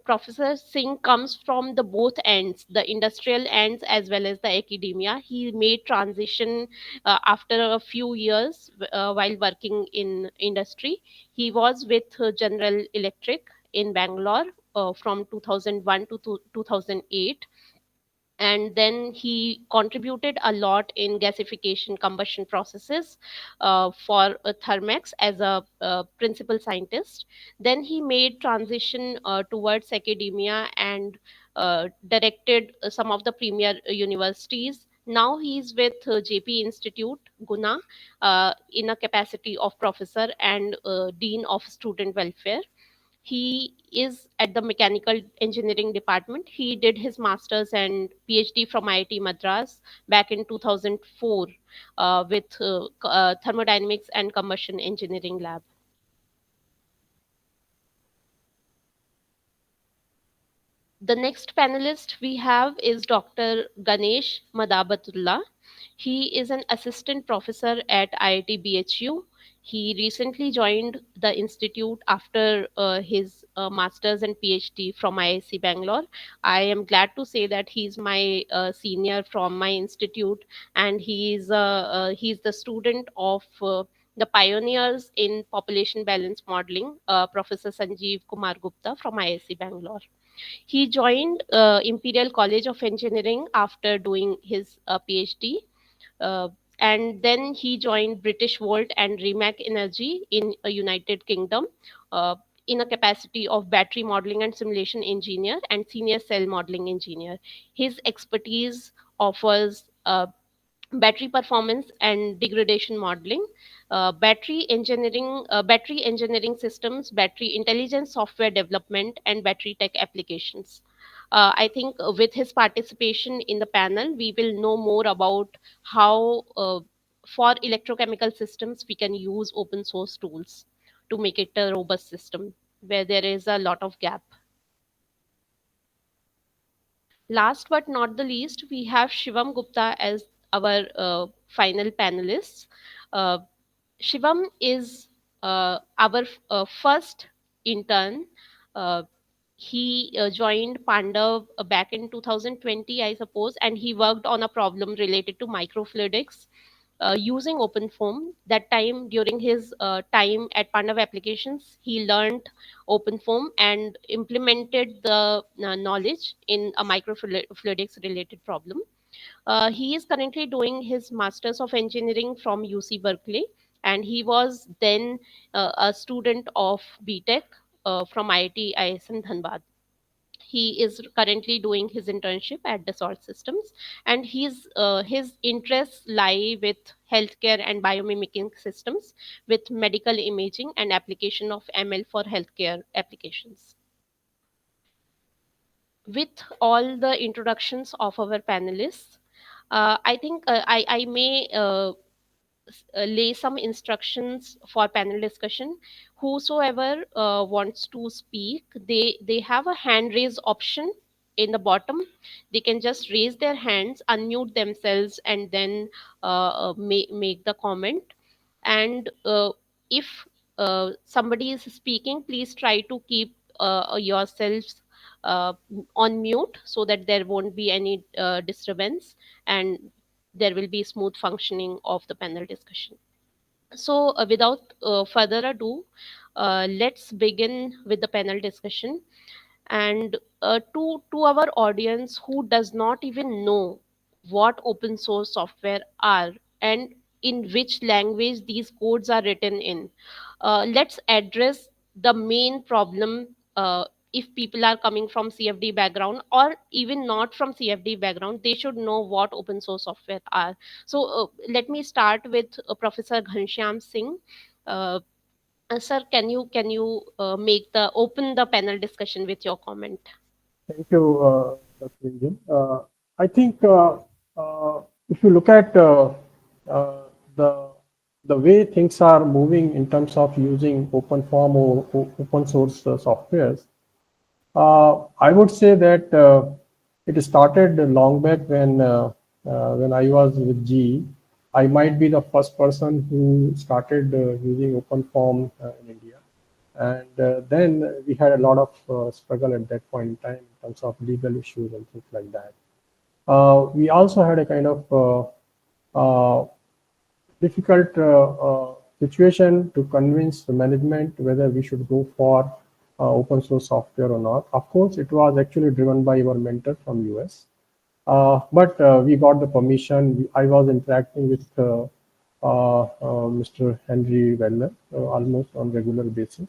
Professor Singh comes from the both ends, the industrial ends as well as the academia. He made transition after a few years while working in industry. He was with General Electric in Bangalore from 2001 to 2008, and then he contributed a lot in gasification combustion processes for Thermex as a principal scientist. Then he made transition towards academia and directed some of the premier universities. Now he's with JP Institute, Guna, in a capacity of professor and dean of student welfare. He is at the mechanical engineering department. He did his master's and PhD from IIT Madras back in 2004 with thermodynamics and combustion engineering lab. The next panelist we have is Dr. Ganesh Madabatullah. He is an assistant professor at IIT BHU. He recently joined the institute after his master's and PhD from IIC Bangalore. I am glad to say that he's my senior from my institute, and he's the student of the pioneers in population balance modeling, Professor Sanjeev Kumar Gupta from IIC Bangalore. He joined Imperial College of Engineering after doing his PhD, uh, and then he joined British Volt and Remac Energy in United Kingdom uh, in a capacity of battery modeling and simulation engineer and senior cell modeling engineer. His expertise offers battery performance and degradation modeling, battery engineering systems, battery intelligence software development, and battery tech applications. I think with his participation in the panel, we will know more about how, for electrochemical systems, we can use open source tools to make it a robust system where there is a lot of gap. Last but not the least, we have Shivam Gupta as our final panelist. Uh, Shivam is our first intern. Uh, he joined Pandav back in 2020, I suppose, and he worked on a problem related to microfluidics using OpenFOAM. That time, during his time at Paanduv Applications, he learned OpenFOAM and implemented the knowledge in a microfluidics related problem. He is currently doing his Masters of Engineering from UC Berkeley, and he was then a student of BTech from IIT ISM Dhanbad. He is currently doing his internship at Dassault Systems, and his interests lie with healthcare and biomimicking systems, with medical imaging and application of ML for healthcare applications. With all the introductions of our panelists, I think I may lay some instructions for panel discussion. Whosoever wants to speak, they have a hand raise option in the bottom. They can just raise their hands, unmute themselves, and then make the comment. And if somebody is speaking, please try to keep yourselves uh, on mute so that there won't be any disturbance, and there will be smooth functioning of the panel discussion. So, without further ado, let's begin with the panel discussion. And to our audience who does not even know what open source software are and in which language these codes are written in, let's address the main problem. If people are coming from CFD background or even not from CFD background, they should know what open source software are. So let me start with Professor Ghanshyam Singh. uh, Sir, can you make the open the panel discussion with your comment?
Thank you, Dr. Vijay. I think if you look at uh, the the way things are moving in terms of using open form or open source softwares, I would say that it started long back when I was with GE. I might be the first person who started using open form in India. And then we had a lot of struggle at that point in time in terms of legal issues and things like that. We also had a kind of uh, difficult situation to convince the management whether we should go for open source software or not. Of course, it was actually driven by our mentor from US. But we got the permission. I was interacting with Mr. Henry Weller almost on regular basis,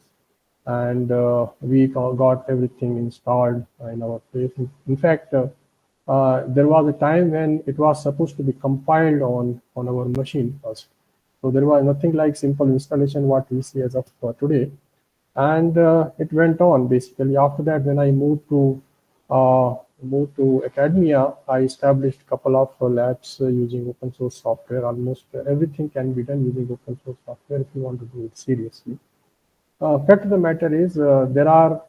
and we got everything installed in our place. In fact, there was a time when it was supposed to be compiled on our machine first. So there was nothing like simple installation what we see as of today. And it went on basically. After that, when I moved to academia, I established a couple of labs using open source software. Almost everything can be done using open source software if you want to do it seriously. Fact of the matter is, there are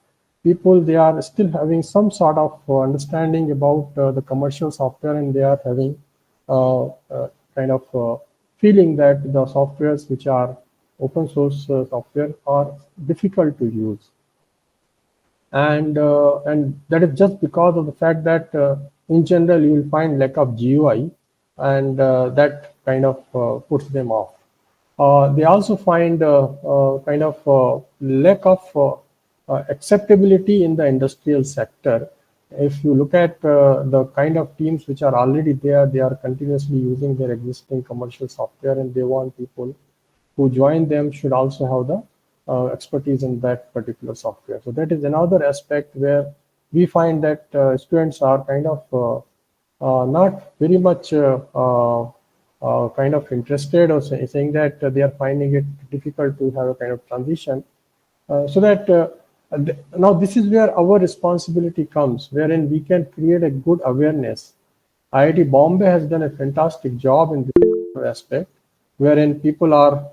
people, they are still having some sort of understanding about the commercial software, and they are having kind of feeling that the softwares which are open source software are difficult to use. And that is just because of the fact that in general you will find lack of GUI, and that kind of puts them off. They also find kind of lack of acceptability in the industrial sector. If you look at the kind of teams which are already there, they are continuously using their existing commercial software, and they want people who join them should also have the expertise in that particular software. So that is another aspect where we find that students are kind of not very much kind of interested, or saying that they are finding it difficult to have a kind of transition. So that now this is where our responsibility comes, wherein we can create a good awareness. IIT Bombay has done a fantastic job in this aspect, wherein people are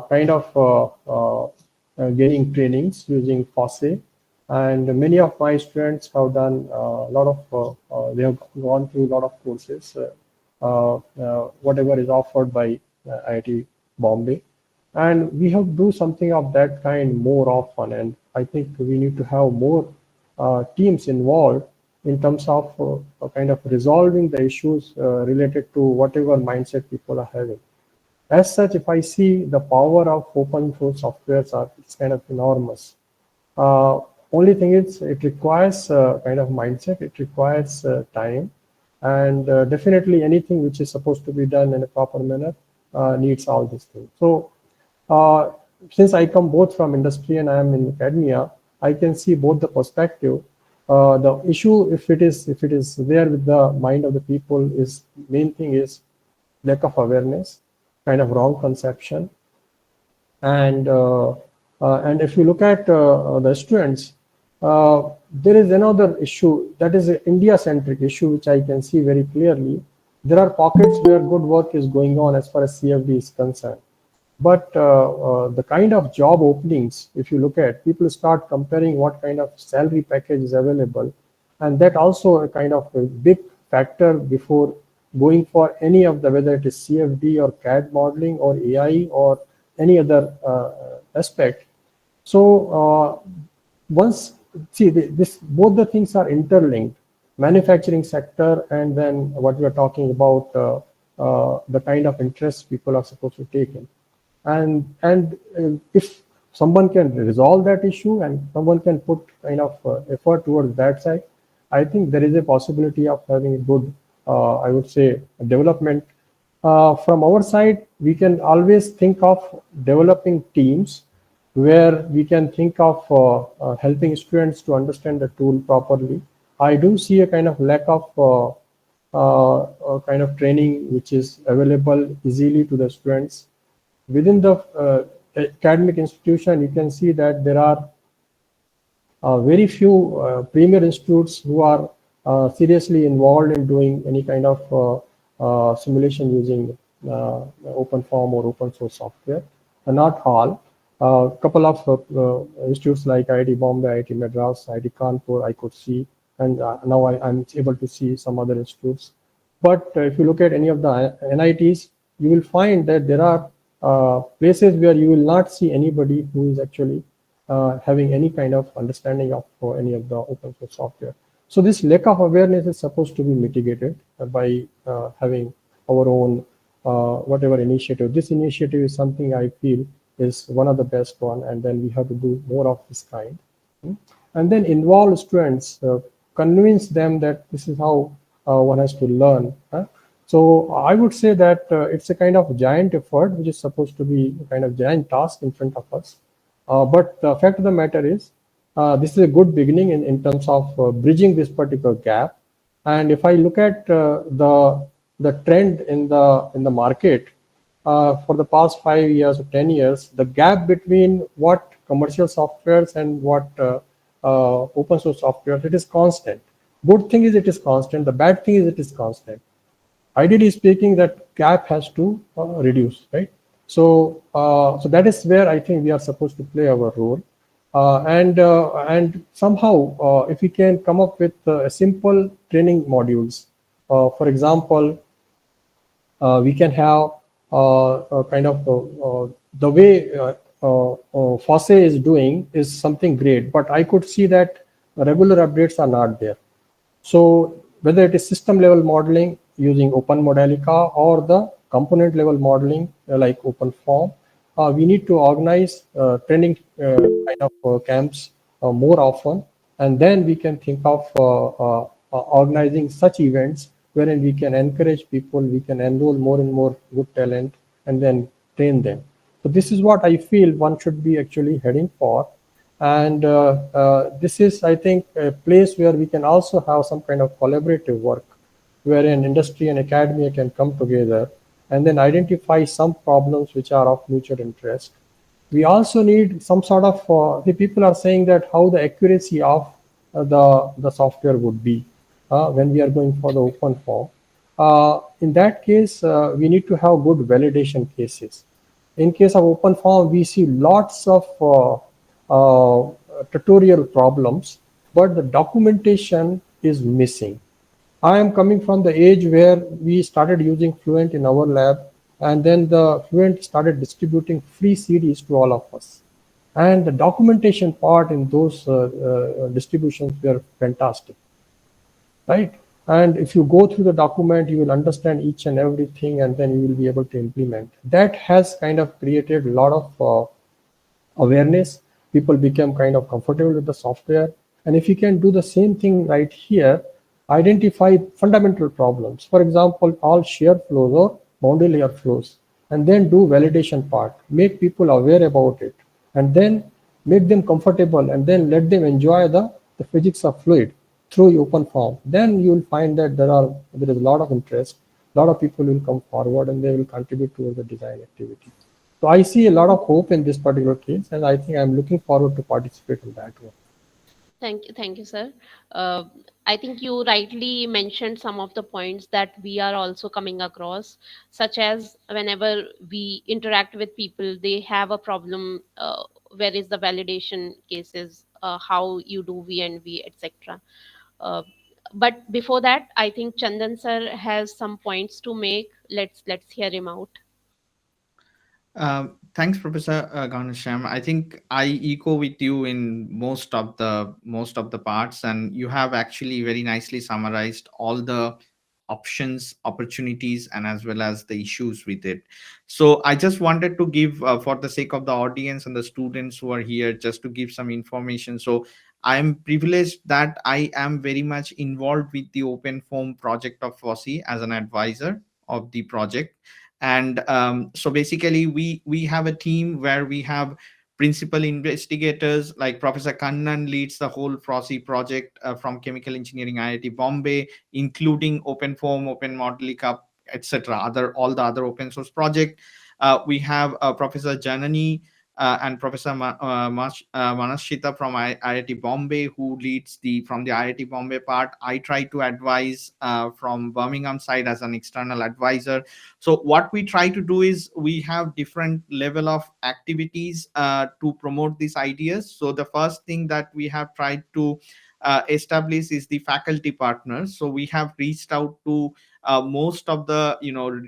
kind of getting trainings using FOSSE, and many of my students have done a lot of, they have gone through a lot of courses, whatever is offered by IIT Bombay. And we have to do something of that kind more often. And I think we need to have more teams involved in terms of kind of resolving the issues related to whatever mindset people are having. As such, if I see the power of open source softwares, it's kind of enormous. Only thing is, it requires kind of mindset, it requires time, and definitely anything which is supposed to be done in a proper manner needs all these things. So, uh, since I come both from industry and I am in academia, I can see both the perspective. The issue, if it is there with the mind of the people, is main thing is lack of awareness, kind of wrong conception, and if you look at the students, there is another issue that is an India-centric issue, which I can see very clearly. There are pockets where good work is going on as far as CFD is concerned. But the kind of job openings, if you look at, people start comparing what kind of salary package is available. And that also a kind of a big factor before going for any of the, whether it is CFD or CAD modeling or AI or any other aspect. So once see this both the things are interlinked, manufacturing sector and then what we are talking about, the kind of interest people are supposed to take in. And if someone can resolve that issue and someone can put kind of effort towards that side, I think there is a possibility of having a good, I would say, development. From our side, we can always think of developing teams where we can think of helping students to understand the tool properly. I do see a kind of lack of kind of training which is available easily to the students. Within the academic institution, you can see that there are very few premier institutes who are seriously involved in doing any kind of simulation using open form or open source software. Not all. A couple of institutes like IIT Bombay, IIT Madras, IIT Kanpur, I could see, and now I'm able to see some other institutes. But if you look at any of the NITs, you will find that there are places where you will not see anybody who is actually having any kind of understanding of any of the open source software. So this lack of awareness is supposed to be mitigated by having our own whatever initiative. This initiative is something I feel is one of the best one, and then we have to do more of this kind. And then involve students, convince them that this is how one has to learn. So I would say that it's a kind of giant effort, which is supposed to be a kind of giant task in front of us. But the fact of the matter is, this is a good beginning in terms of bridging this particular gap. And if I look at the trend in the market for the past 5 years or 10 years, the gap between what commercial softwares and what open source software, it is constant. Good thing is it is constant. The bad thing is it is constant. Ideally speaking, that gap has to reduce, right? So that is where I think we are supposed to play our role. And somehow, if we can come up with a simple training modules, for example, we can have kind of the way FOSSE is doing is something great, but I could see that regular updates are not there. So whether it is system level modeling using Open Modelica or the component level modeling like OpenForm, we need to organize training kind of camps more often, and then we can think of organizing such events wherein we can encourage people, we can enroll more and more good talent, and then train them. So this is what I feel one should be actually heading for. And this is, I think, a place where we can also have some kind of collaborative work, wherein industry and academia can come together and then identify some problems which are of mutual interest. We also need some sort of, the people are saying that how the accuracy of the software would be when we are going for the open form. In that case, we need to have good validation cases. In case of open form, we see lots of tutorial problems, but the documentation is missing. I am coming from the age where we started using Fluent in our lab, and then the Fluent started distributing free CDs to all of us. And the documentation part in those distributions were fantastic, right? And if you go through the document, you will understand each and everything, and then you will be able to implement. That has kind of created a lot of awareness. People become kind of comfortable with the software. And if you can do the same thing right here, identify fundamental problems. For example, all shear flows or boundary layer flows, and then do validation part, make people aware about it, and then make them comfortable, and then let them enjoy the physics of fluid through open form. Then you will find that there is a lot of interest, a lot of people will come forward, and they will contribute towards the design activity. So I see a lot of hope in this particular case, and I think I'm looking forward to participate in that one.
Thank you, sir. Uh, I think you rightly mentioned some of the points that we are also coming across, such as whenever we interact with people, they have a problem. Where is the validation cases? How you do V and V, etc. Uh, but before that, I think Chandan sir has some points to make. Let's hear him out.
Thanks, Professor Ganesham. I think I echo with you in most of the parts, and you have actually very nicely summarized all the options, opportunities, and as well as the issues with it. So I just wanted to give, for the sake of the audience and the students who are here, just to give some information. So I am privileged that I am very much involved with the Open Forum project of FOSSI as an advisor of the project. And so basically we have a team where we have principal investigators like Professor Kannan leads the whole FROSSI project from Chemical Engineering IIT Bombay, including Open Forum, Open Modelica, etc., other all the other open source project. We have Professor Janani and Professor Manashita from IIT Bombay, who leads the from the IIT Bombay part. I try to advise from Birmingham side as an external advisor. So what we try to do is we have different level of activities to promote these ideas. So the first thing that we have tried to establish is the faculty partners. So we have reached out to most of the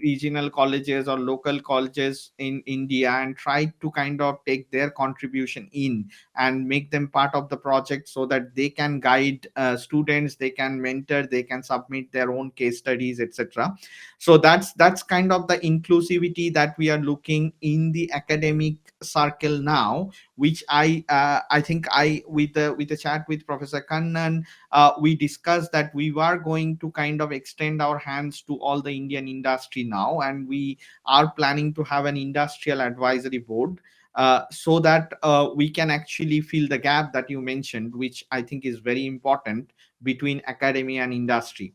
regional colleges or local colleges in India and tried to kind of take their contribution in and make them part of the project so that they can guide students, they can mentor, they can submit their own case studies, etc. So that's kind of the inclusivity that we are looking in the academic circle now, which I think I with the chat with Professor Kannan, we discussed that we were going to kind of extend our hands to all the Indian industry now, and we are planning to have an industrial advisory board, so that we can actually fill the gap that you mentioned, which I think is very important between academia and industry.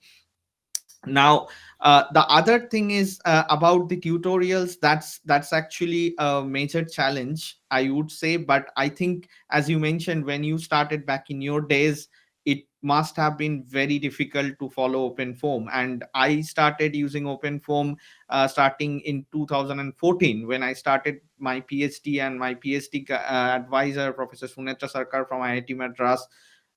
Now the other thing is about the tutorials. That's actually a major challenge, I would say. But I think, as you mentioned, when you started back in your days, it must have been very difficult to follow open form. And I started using open form starting in 2014 when I started my PhD. And my PhD advisor, Professor Sunetra Sarkar from IIT Madras,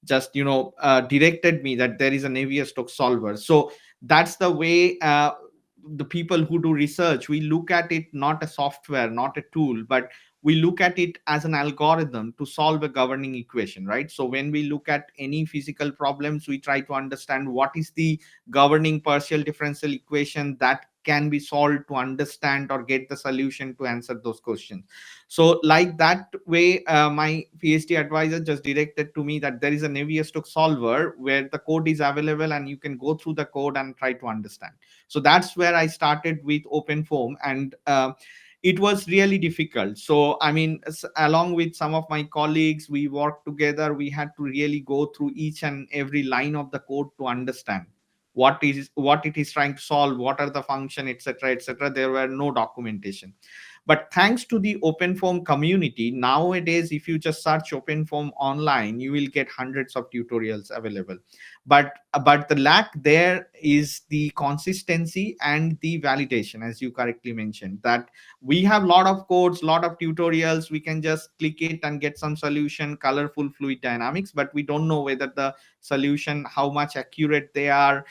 just directed me that there is a Navier Stokes solver. So that's the way the people who do research, we look at it not a software, not a tool, but we look at it as an algorithm to solve a governing equation, right? So when we look at any physical problems, we try to understand what is the governing partial differential equation that can be solved to understand or get the solution to answer those questions. So like that way, my PhD advisor just directed to me that there is a Navier-Stokes solver where the code is available and you can go through the code and try to understand. So that's where I started with OpenFOAM. And it was really difficult. So I mean, along with some of my colleagues, we worked together. We had to really go through each and every line of the code to understand what it is trying to solve, what are the function, etc., etc. There were no documentation. But thanks to the OpenFOAM community, nowadays, if you just search OpenFOAM online, you will get hundreds of tutorials available. But the lack there is the consistency and the validation, as you correctly mentioned, that we have a lot of codes, lot of tutorials, we can just click it and get some solution, colorful fluid dynamics, but we don't know whether the solution, how much accurate they are,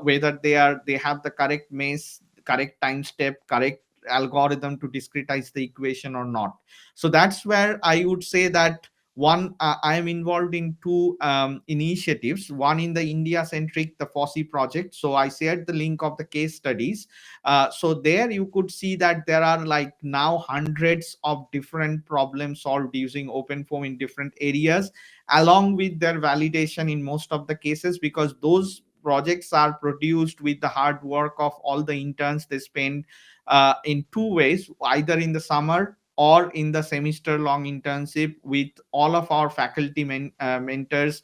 whether they have the correct maze, correct time step, correct algorithm to discretize the equation or not. So that's where I would say that one, I am involved in two initiatives, one in the India centric, the FOSSI project. So I shared the link of the case studies. So there you could see that there are like now hundreds of different problems solved using OpenFOAM in different areas, along with their validation in most of the cases, because those projects are produced with the hard work of all the interns. They spend in two ways, either in the summer or in the semester long internship with all of our faculty mentors,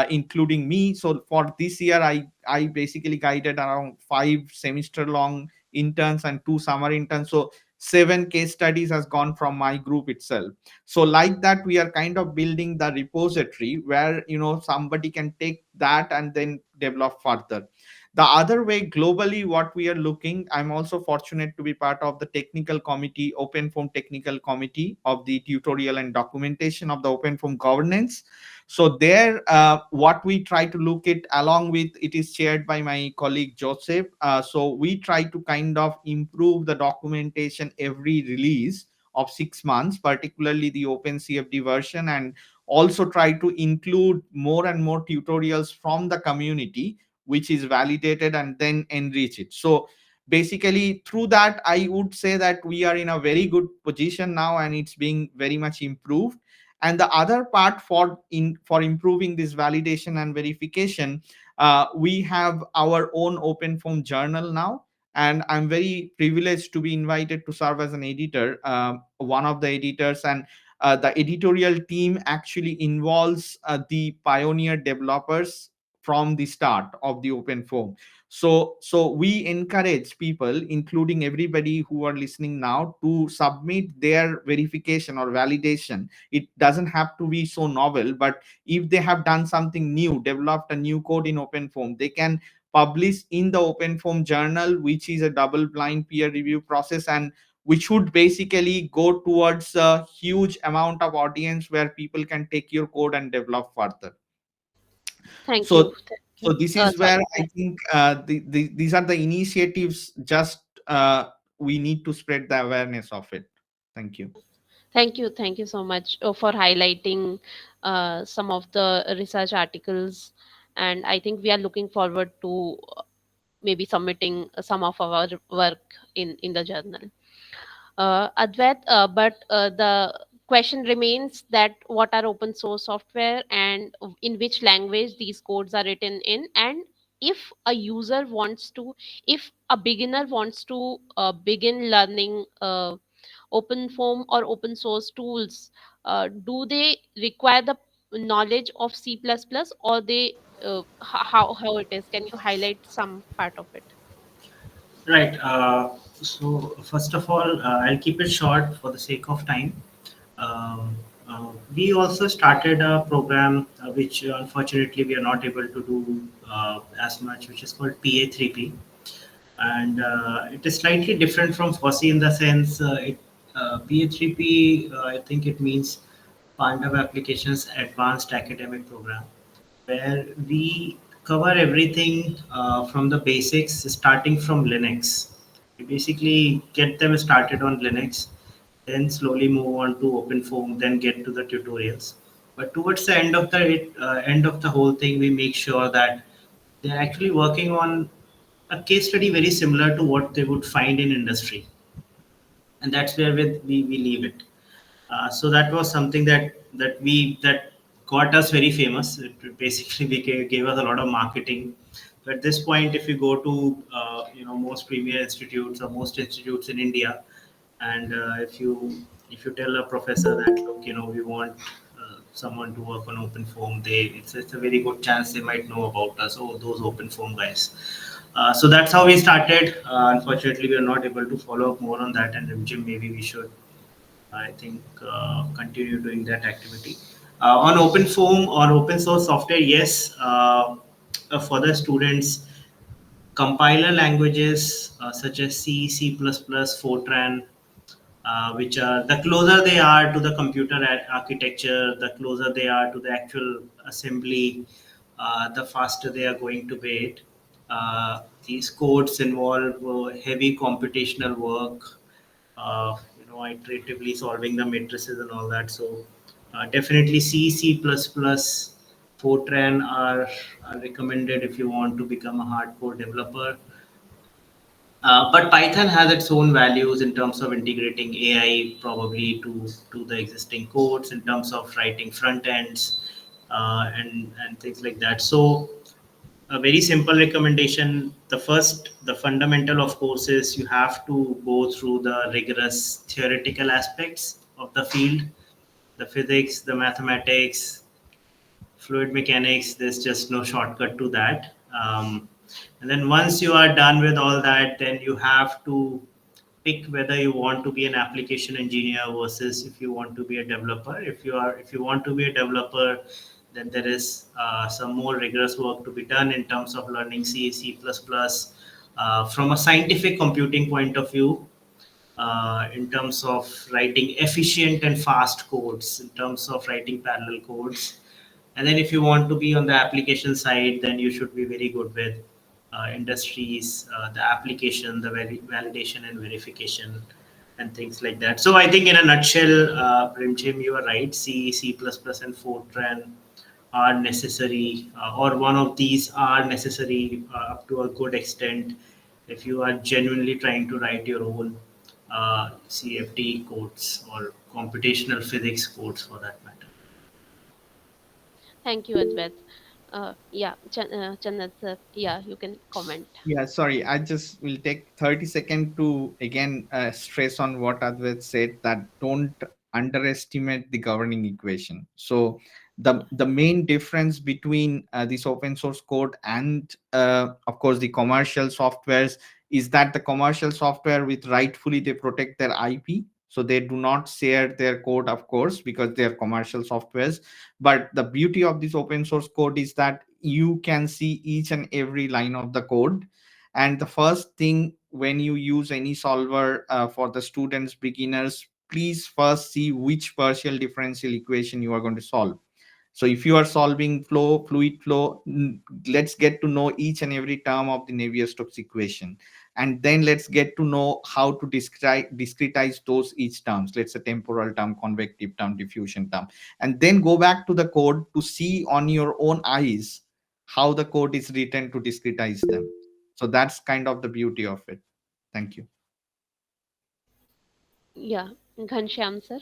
including me. So for this year, I basically guided around 5 semester long interns and 2 summer interns. So 7 case studies has gone from my group itself. So like that, we are kind of building the repository where somebody can take that and then develop further. The other way, globally, what we are looking, I'm also fortunate to be part of the technical committee, OpenFOAM technical committee of the tutorial and documentation of the OpenFOAM governance. So there, what we try to look at, along with, it is chaired by my colleague Joseph. So we try to kind of improve the documentation every release of 6 months, particularly the OpenCFD version, and also try to include more and more tutorials from the community, which is validated, and then enrich it. So basically through that, I would say that we are in a very good position now, and it's being very much improved. And the other part for improving this validation and verification, we have our own open form journal now, and I'm very privileged to be invited to serve as an editor, one of the editors. And the editorial team actually involves the pioneer developers from the start of the open form. So we encourage people, including everybody who are listening now, to submit their verification or validation. It doesn't have to be so novel, but if they have done something new, developed a new code in open form, they can publish in the open form journal, which is a double blind peer review process, and which would basically go towards a huge amount of audience where people can take your code and develop further.
Thank
So
you. Thank
so
you.
this is
Sorry.
where I think these are the initiatives. Just we need to spread the awareness of it. Thank you.
Thank you. Thank you so much for highlighting some of the research articles. And I think we are looking forward to maybe submitting some of our work in the journal. Advait, but the question remains that what are open source software and in which language these codes are written in, and if a user wants to, if a beginner wants to begin learning open form or open source tools, do they require the knowledge of C++, or they how it is? Can you highlight some part of it?
Right. So first of all, I'll keep it short for the sake of time. Um, we also started a program which unfortunately we are not able to do as much, which is called PA3P, and it is slightly different from FOSSI in the sense PA3P. I think it means Paanduv Applications Advanced Academic Program, where we cover everything from the basics, starting from Linux. We basically get them started on Linux, then slowly move on to OpenFOAM, then get to the tutorials. But towards the end of the whole thing, we make sure that they're actually working on a case study very similar to what they would find in industry, and that's where we leave it. So that was something that got us very famous. It basically gave us a lot of marketing. So at this point, if you go to most premier institutes or most institutes in India, and if you tell a professor that, look, we want someone to work on open form, it's a very good chance they might know about us. Oh, those open form guys. So that's how we started. Unfortunately, we are not able to follow up more on that, and Jim, maybe we should, I think, continue doing that activity. On open form or open source software, yes, for the students, compiler languages such as C, C++, Fortran, which are the closer they are to the computer architecture, the closer they are to the actual assembly, the faster they are going to be it. These codes involve heavy computational work, iteratively solving the matrices and all that. So definitely C, C++, Fortran are recommended if you want to become a hardcore developer. But Python has its own values in terms of integrating AI probably to the existing codes, in terms of writing front ends and things like that. So a very simple recommendation. The fundamental, of course, is you have to go through the rigorous theoretical aspects of the field, the physics, the mathematics, fluid mechanics. There's just no shortcut to that. And then once you are done with all that, then you have to pick whether you want to be an application engineer versus if you want to be a developer. If you want to be a developer, then there is some more rigorous work to be done in terms of learning C, C++. From a scientific computing point of view, in terms of writing efficient and fast codes, in terms of writing parallel codes. And then if you want to be on the application side, then you should be very good with industries, the application, the validation and verification, and things like that. So I think in a nutshell, Primchim, you are right. C, C++, and Fortran are necessary, or one of these are necessary up to a good extent if you are genuinely trying to write your own CFD codes or computational physics codes for that matter.
Thank you, Advait. Yeah, Chandan sir, yeah, you can comment.
Yeah, sorry. I just will take 30 seconds to again stress on what Advait said, that don't underestimate the governing equation. So the main difference between this open source code and of course the commercial softwares is that the commercial software with rightfully they protect their IP. So they do not share their code, of course, because they are commercial softwares. But the beauty of this open source code is that you can see each and every line of the code. And the first thing when you use any solver for the students, beginners, please first see which partial differential equation you are going to solve. So if you are solving fluid flow, let's get to know each and every term of the Navier-Stokes equation. And then let's get to know how to discretize those each terms. Let's say temporal term, convective term, diffusion term. And then go back to the code to see on your own eyes how the code is written to discretize them. So that's kind of the beauty of it. Thank you.
Yeah, Ghanshyam sir,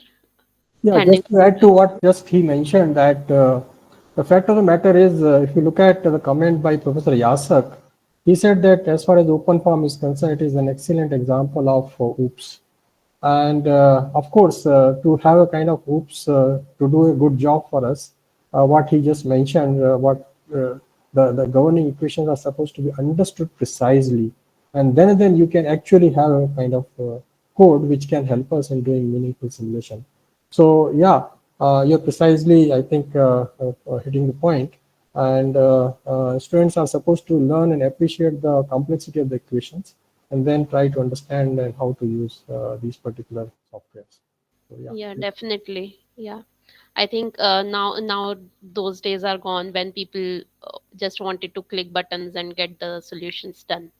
Yeah,
handing.
just to add to what just he mentioned, that the fact of the matter is, if you look at the comment by Professor Yasak, he said that as far as open form is concerned, it is an excellent example of OOPS. And of course, to have a kind of OOPS to do a good job for us, what he just mentioned, what the governing equations are supposed to be understood precisely. And then you can actually have a kind of code which can help us in doing meaningful simulation. So yeah, you're precisely, I think, hitting the point. And students are supposed to learn and appreciate the complexity of the equations, and then try to understand and how to use these particular softwares. So yeah.
Yeah, definitely. Yeah. I think now those days are gone when people just wanted to click buttons and get the solutions done.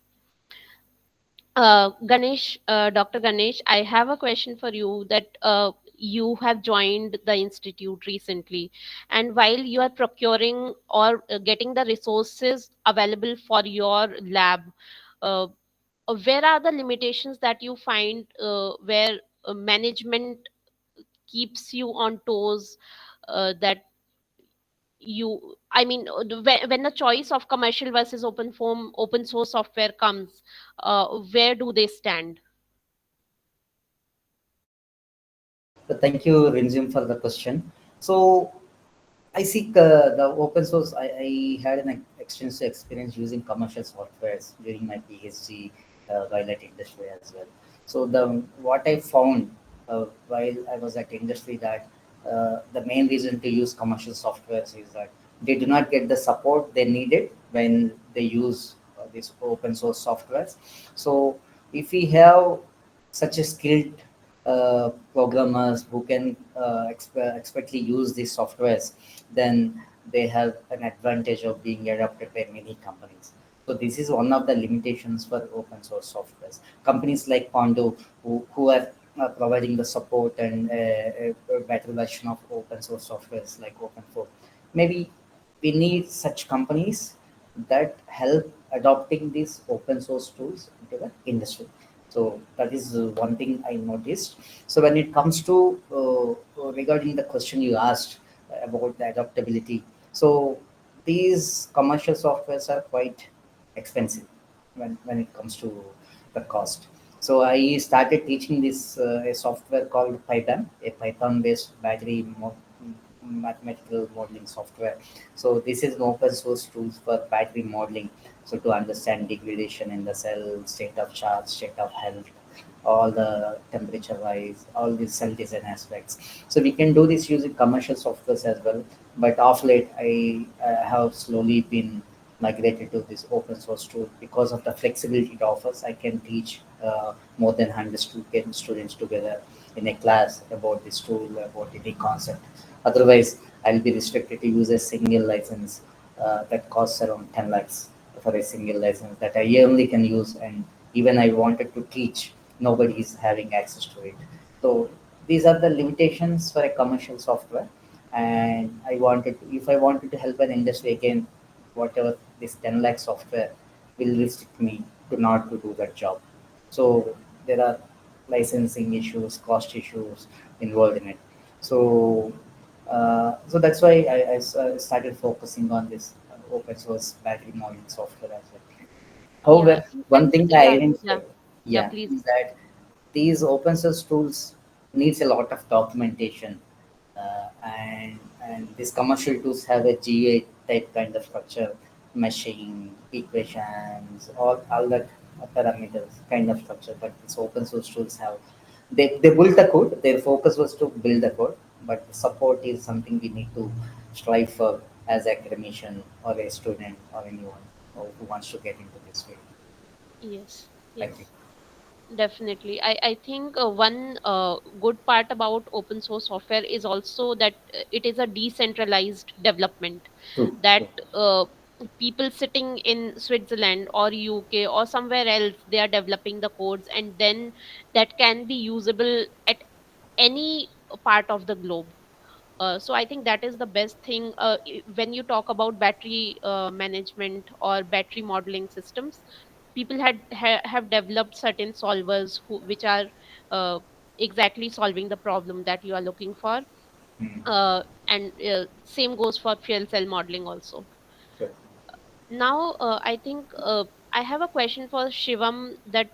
Dr. Ganesh, I have a question for you that you have joined the institute recently, and while you are procuring or getting the resources available for your lab, uh, where are the limitations that you find where management keeps you on toes, that you I mean when the choice of commercial versus open source software comes, where do they stand?
So thank you, Rinzim, for the question. So I seek the open source. I had an extensive experience using commercial softwares during my PhD while at industry as well. So the what I found while I was at industry, that the main reason to use commercial softwares is that they do not get the support they needed when they use these open source softwares. So if we have such a skilled programmers who can expertly use these softwares, then they have an advantage of being adopted by many companies. So this is one of the limitations for open source softwares. Companies like Paanduv, who are providing the support and a better version of open source softwares like Open4. Maybe we need such companies that help adopting these open source tools into the industry. So that is one thing I noticed. So when it comes to regarding the question you asked about the adaptability, so these commercial softwares are quite expensive when it comes to the cost. So I started teaching this a software called Python, a Python-based mathematical modeling software. So this is an open source tools for battery modeling. So to understand degradation in the cell, state of charge, state of health, all the temperature wise, all these cell design aspects. So we can do this using commercial softwares as well. But of late, I have slowly been migrated to this open source tool because of the flexibility it offers. I can teach more than 100 students together in a class about this tool, about any concept. Otherwise, I'll be restricted to use a single license that costs around 10 lakhs for a single license that I only can use. And even I wanted to teach nobody is having access to it. So these are the limitations for a commercial software. And if I wanted to help an industry again, whatever this 10 lakh software will restrict me to not to do that job. So there are licensing issues, cost issues involved in it. So so that's why I started focusing on this open source battery modeling software as well.
Yeah,
However,
in
one
fact,
thing I
yeah, yeah,
identified,
yeah,
yeah,
please.
is that these open source tools needs a lot of documentation, and these commercial tools have a GA type kind of structure, meshing, equations, all that parameters kind of structure. But these open source tools have they built the code. Their focus was to build the code, but support is something we need to strive for as academician or a student or anyone who wants to get into this field.
Yes,
Thank you.
yes. Definitely. I think one good part about open source software is also that it is a decentralized development,
True,
that
true.
uh, people sitting in Switzerland or UK or somewhere else, they are developing the codes, and then that can be usable at any part of the globe. So I think that is the best thing when you talk about battery management or battery modeling systems. People have developed certain solvers which are uh, exactly solving the problem that you are looking for.
Mm,
And same goes for fuel cell modeling also.
true.
Now, I think I have a question for Shivam, that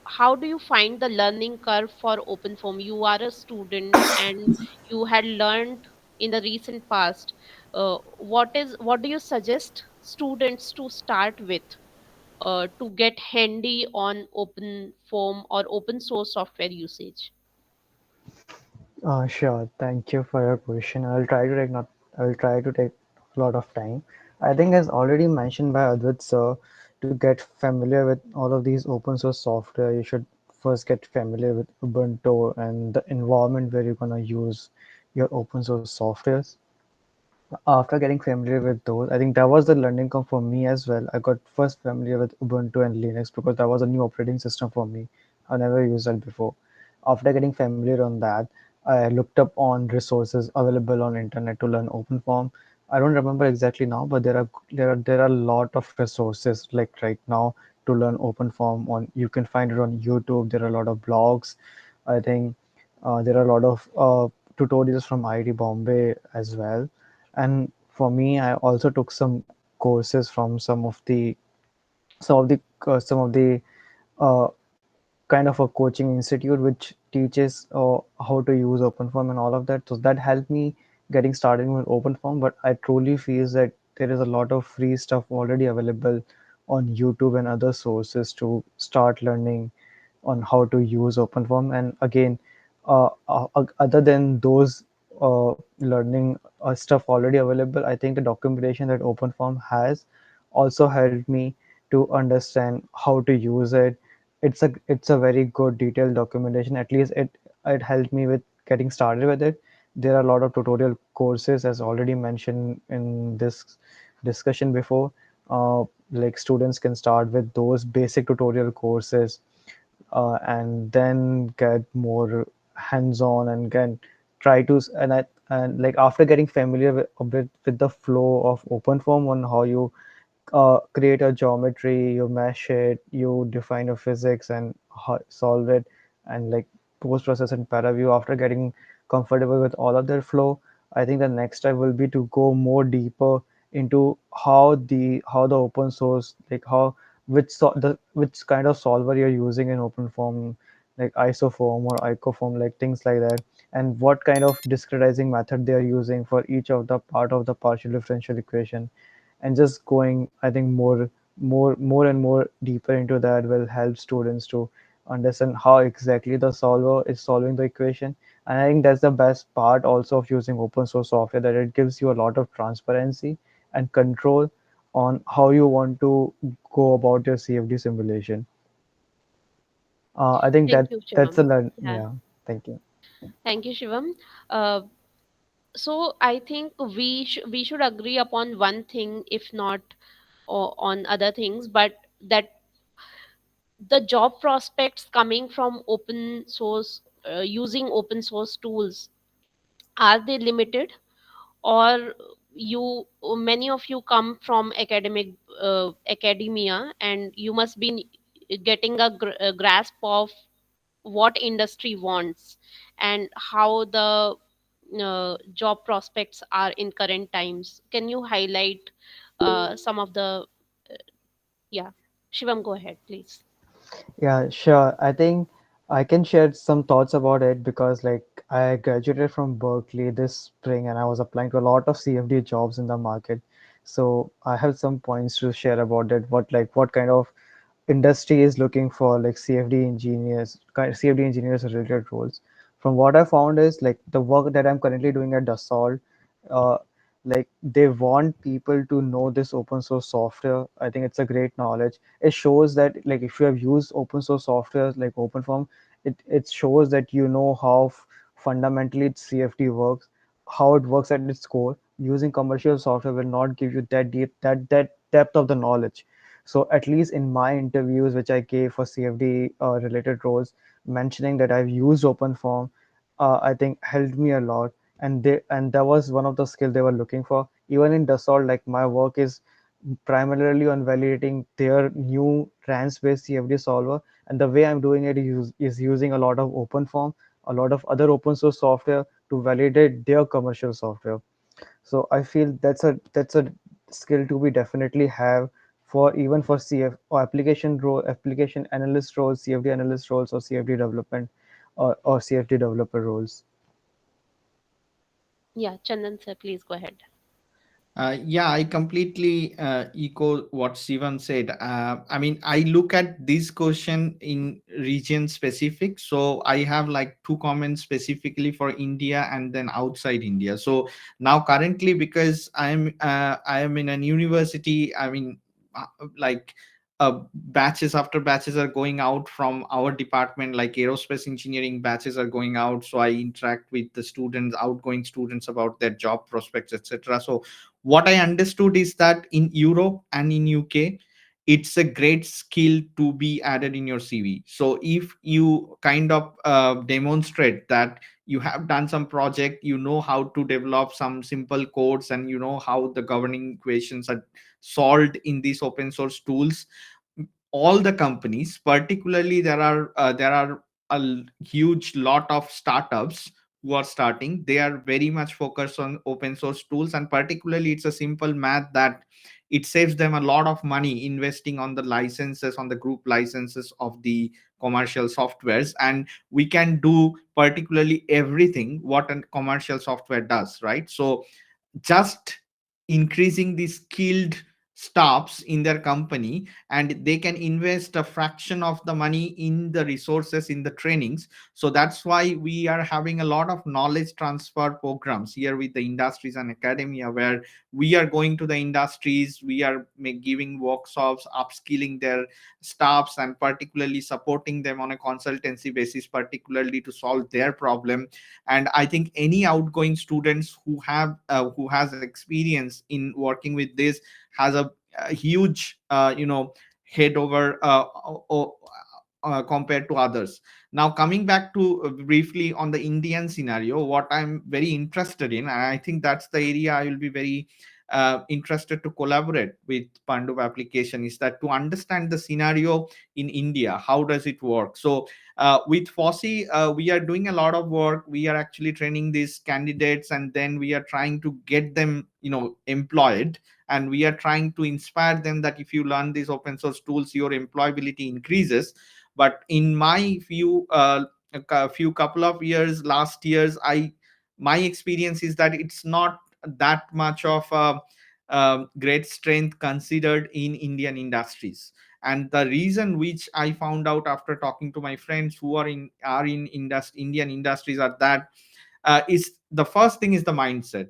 how do you find the learning curve for open form? You are a student and you had learned in the recent past. What do you suggest students to start with to get handy on open form or open source software usage?
Sure. Thank you for your question. I'll try to take a lot of time. I think as already mentioned by Advait sir, to get familiar with all of these open source software, you should first get familiar with Ubuntu and the environment where you're gonna use your open source softwares. After getting familiar with those, I think that was the learning curve for me as well. I got first familiar with Ubuntu and Linux because that was a new operating system for me. I never used that before. After getting familiar on that, I looked up on resources available on internet to learn OpenFOAM. I don't remember exactly now, but there are a lot of resources like right now to learn OpenFOAM. On you can find it on YouTube. There are a lot of blogs. I think there are a lot of tutorials from IIT Bombay as well. And for me, I also took some courses from some of the uh, kind of a coaching institute which teaches how to use OpenFOAM and all of that. So that helped me getting started with OpenFOAM. But I truly feel that there is a lot of free stuff already available on YouTube and other sources to start learning on how to use OpenFOAM. And again, other than those learning stuff already available, I think the documentation that OpenFOAM has also helped me to understand how to use it. It's a very good detailed documentation. At least it helped me with getting started with it. There are a lot of tutorial courses, as already mentioned in this discussion before. Uh, like students can start with those basic tutorial courses and then get more hands-on and can try to and like after getting familiar with with the flow of OpenFOAM on how you create a geometry, you mesh it, you define a physics and solve it, and like post process and paraview. After getting comfortable with all of their flow, I think the next step will be to go more deeper into how the open source, like how which kind of solver you're using in open form, like isoform or icoform, like things like that, and what kind of discretizing method they are using for each of the part of the partial differential equation. And just going, I think more and more deeper into that will help students to understand how exactly the solver is solving the equation. And I think that's the best part also of using open source software, that it gives you a lot of transparency and control on how you want to go about your CFD simulation. I think
Thank
that
you,
that's
Shivam.
the learn.
Yeah,
Yeah, thank you.
thank you, Shivam. Uh, so I think we should agree upon one thing, if not on other things, but that the job prospects coming from open source, using open source tools, are they limited, or you, many of you come from academia, and you must be getting a grasp of what industry wants and how the job prospects are in current times? Can you highlight some of the, yeah, Shivam, go ahead, please.
Yeah, sure. I think I can share some thoughts about it because, like, I graduated from Berkeley this spring and I was applying to a lot of CFD jobs in the market. So I have some points to share about it. What kind of industry is looking for like CFD engineers related roles. From what I found is like the work that I'm currently doing at Dassault, uh, like they want people to know this open source software. I think it's a great knowledge. It shows that like if you have used open source software like OpenForm, it shows that you know how fundamentally CFD works, how it works at its core. Using commercial software will not give you that deep that depth of the knowledge. So at least in my interviews, which I gave for CFD related roles, mentioning that I've used OpenForm, I think helped me a lot. And that was one of the skill they were looking for. Even in Dassault, like my work is primarily on validating their new trans-based CFD solver, and the way I'm doing it is using a lot of OpenForm, a lot of other open source software to validate their commercial software. So I feel that's a skill to be definitely have for even for CF or application analyst roles, CFD analyst roles, or CFD development or CFD developer roles.
Yeah, Chandan sir, please go ahead.
Yeah, I completely echo what Sivan said. I mean, I look at this question in region specific. So I have like two comments specifically for India and then outside India. So now currently, because I am in an university, I mean, like batches after batches are going out from our department, like aerospace engineering batches are going out. So I interact with the students, outgoing students, about their job prospects, etc. So what I understood is that in Europe and in UK, it's a great skill to be added in your CV. So if you kind of demonstrate that you have done some project, you know how to develop some simple codes, and you know how the governing equations are solved in these open source tools, all the companies, particularly there are huge lot of startups who are starting, they are very much focused on open source tools, and particularly it's a simple math that it saves them a lot of money investing on the licenses, on the group licenses of the commercial softwares, and we can do particularly everything what a commercial software does, right? So just increasing the skilled staffs in their company, and they can invest a fraction of the money in the resources, in the trainings. So that's why we are having a lot of knowledge transfer programs here with the industries and academia, where we are going to the industries, we are giving workshops, upskilling their staffs, and particularly supporting them on a consultancy basis, particularly to solve their problem. And I think any outgoing students who has experience in working with this has a huge head over compared to others. Now coming back to briefly on the Indian scenario, what I'm very interested in, and I think that's the area I will be very interested to collaborate with Paanduv Application, is that to understand the scenario in India, how does it work. So with FOSSI, we are doing a lot of work. We are actually training these candidates, and then we are trying to get them, employed. And we are trying to inspire them that if you learn these open source tools, your employability increases. But in my few couple of years, last years, my experience is that it's not that much of a great strength considered in Indian industries. And the reason which I found out after talking to my friends who are in Indian industries are that is the first thing is the mindset.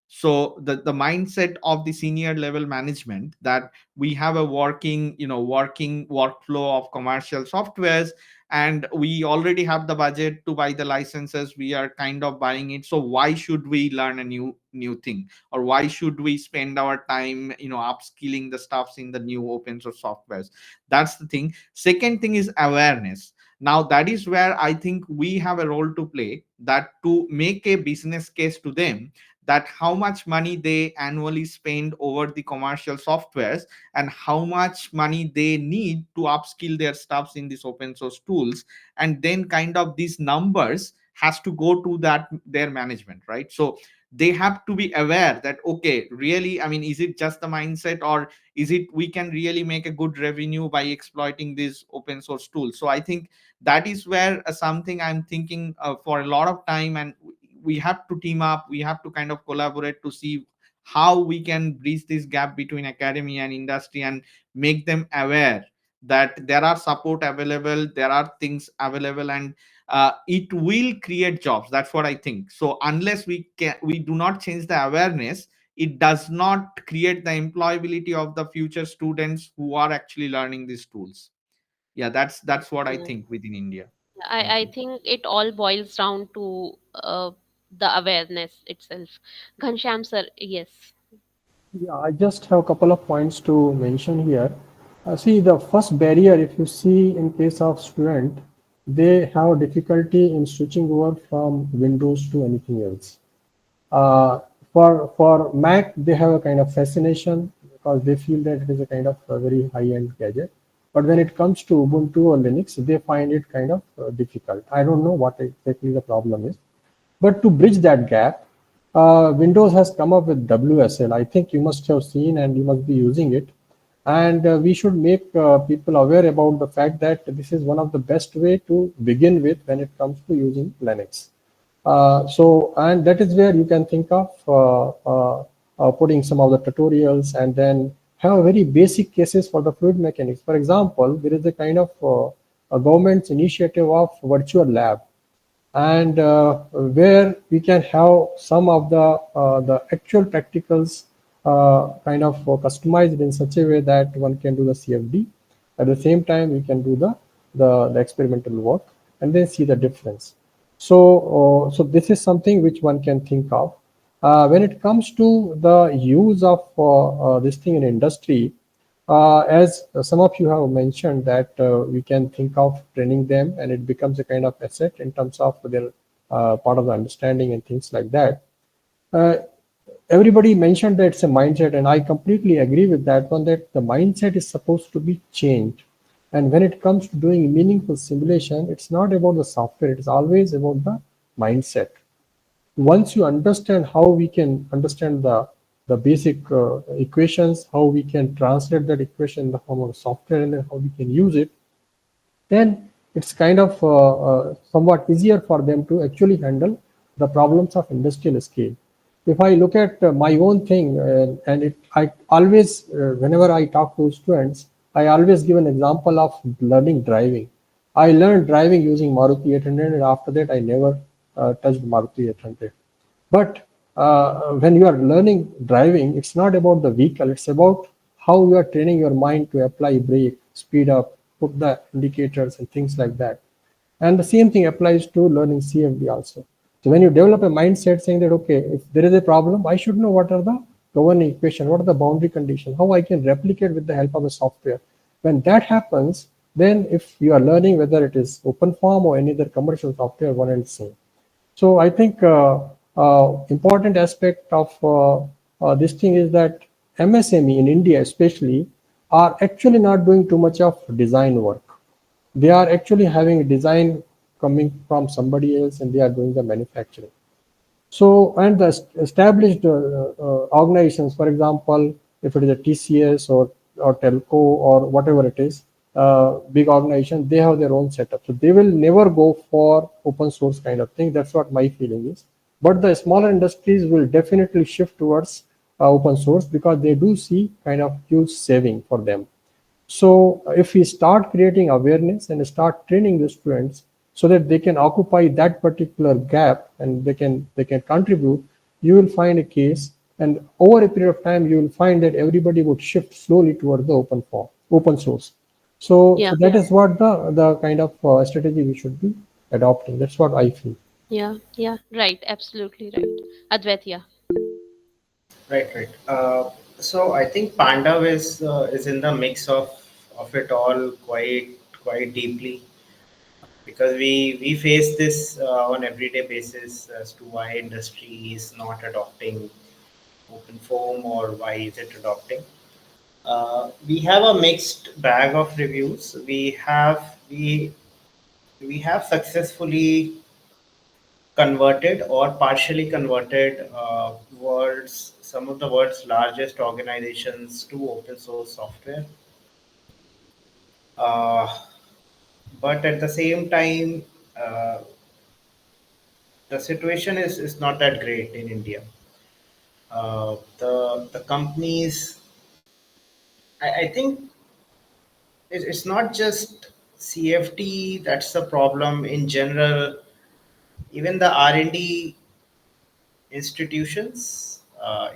So the mindset of the senior level management, that we have a working workflow of commercial softwares, and we already have the budget to buy the licenses, we are kind of buying it. So why should we learn a new thing, or why should we spend our time, upskilling the stuffs in the new open source softwares? That's the thing. Second thing is awareness. Now that is where I think we have a role to play, that to make a business case to them, that how much money they annually spend over the commercial softwares, and how much money they need to upskill their stuffs in these open source tools. And then kind of these numbers has to go to that their management, right? So they have to be aware that, okay, really, I mean, is it just the mindset, or is it we can really make a good revenue by exploiting these open source tools? So I think that is where something I'm thinking for a lot of time, and we have to team up, we have to kind of collaborate to see how we can bridge this gap between academy and industry, and make them aware that there are support available, there are things available, and it will create jobs. That's what I think. So unless we do not change the awareness, it does not create the employability of the future students who are actually learning these tools. Yeah, that's what I
Mm.
think within India. Thank
I
you.
think it all boils down to the awareness itself. Ghanshyam sir, yes.
Yeah, I just have a couple of points to mention here. See, the first barrier, if you see in case of student, they have difficulty in switching over from Windows to anything else. Uh, for Mac, they have a kind of fascination because they feel that it is a kind of a very high-end gadget. But when it comes to Ubuntu or Linux, they find it kind of difficult. I don't know what exactly the problem is. But to bridge that gap, Windows has come up with WSL. I think you must have seen and you must be using it. And we should make people aware about the fact that this is one of the best way to begin with when it comes to using Linux. And that is where you can think of putting some of the tutorials and then have very basic cases for the fluid mechanics. For example, there is a kind of a government's initiative of virtual lab, and where we can have some of the actual practicals kind of customized in such a way that one can do the CFD. At the same time, we can do the experimental work and then see the difference. So this is something which one can think of. When it comes to the use of this thing in industry, as some of you have mentioned that we can think of training them and it becomes a kind of asset in terms of their part of the understanding and things like that. Uh, Everybody mentioned that it's a mindset, and I completely agree with that one, that the mindset is supposed to be changed. And when it comes to doing meaningful simulation, it's not about the software, it's always about the mindset. Once you understand how we can understand the basic equations, how we can translate that equation in the form of software, and then how we can use it, then it's kind of somewhat easier for them to actually handle the problems of industrial scale. If I look at my own thing, I always, whenever I talk to students, I always give an example of learning driving. I learned driving using Maruti 800, and after that, I never touched Maruti 800. But when you are learning driving, it's not about the vehicle, it's about how you are training your mind to apply brake, speed up, put the indicators and things like that. And the same thing applies to learning CFD also. So when you develop a mindset saying that, okay, if there is a problem, I should know what are the governing equation, what are the boundary conditions, how I can replicate with the help of the software. When that happens, then if you are learning, whether it is open form or any other commercial software, one and same. So I think important aspect of this thing is that MSME in India especially are actually not doing too much of design work. They are actually having design coming from somebody else and they are doing the manufacturing. So, and the established organizations, for example, if it is a TCS or telco or whatever it is, big organization, they have their own setup. So they will never go for open source kind of thing. That's what my feeling is. But the smaller industries will definitely shift towards open source because they do see kind of huge saving for them. So if we start creating awareness and start training the students so that they can occupy that particular gap and they can contribute, you will find a case, and over a period of time you will find that everybody would shift slowly towards the open source. So,
Yeah,
so that is what the kind of strategy we should be adopting. That's what I feel.
yeah, yeah. Right, absolutely right. Advait, yeah.
Right, right. So I think Pandav is in the mix of it all quite deeply, because we face this on everyday basis as to why industry is not adopting open form, or why is it adopting. We have a mixed bag of reviews. We have successfully converted or partially converted some of the world's largest organizations to open source software. Uh, but at the same time, uh, the situation is not that great in India. The companies, I think it's not just CFT that's the problem in general. Even the R&D institutions,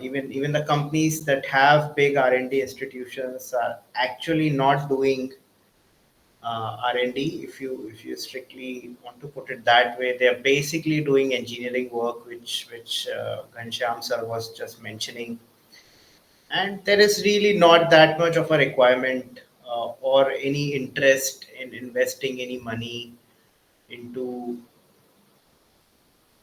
even the companies that have big R&D institutions are actually not doing R&D. If you strictly want to put it that way, they're basically doing engineering work, which Ghanshyam sir was just mentioning, and there is really not that much of a requirement or any interest in investing any money into,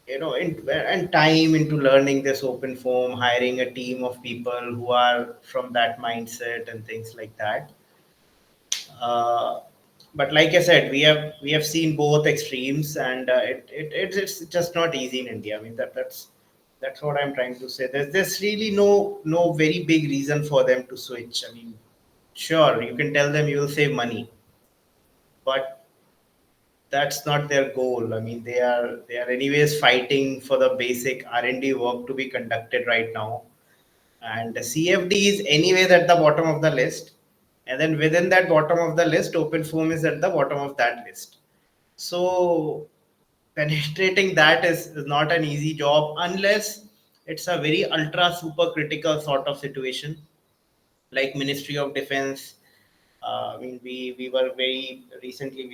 and time into learning this open form, hiring a team of people who are from that mindset and things like that. uh, but like I said, we have seen both extremes, and it's just not easy in India. I mean, that's what I'm trying to say. There's really no very big reason for them to switch. I mean, sure, you can tell them you will save money, but that's not their goal. I mean, they are anyways fighting for the basic R&D work to be conducted right now, and the CFD is anyways at the bottom of the list, and then within that bottom of the list, OpenFOAM is at the bottom of that list. So penetrating that is not an easy job, unless it's a very ultra super critical sort of situation, like Ministry of Defense. I mean, we were very recently,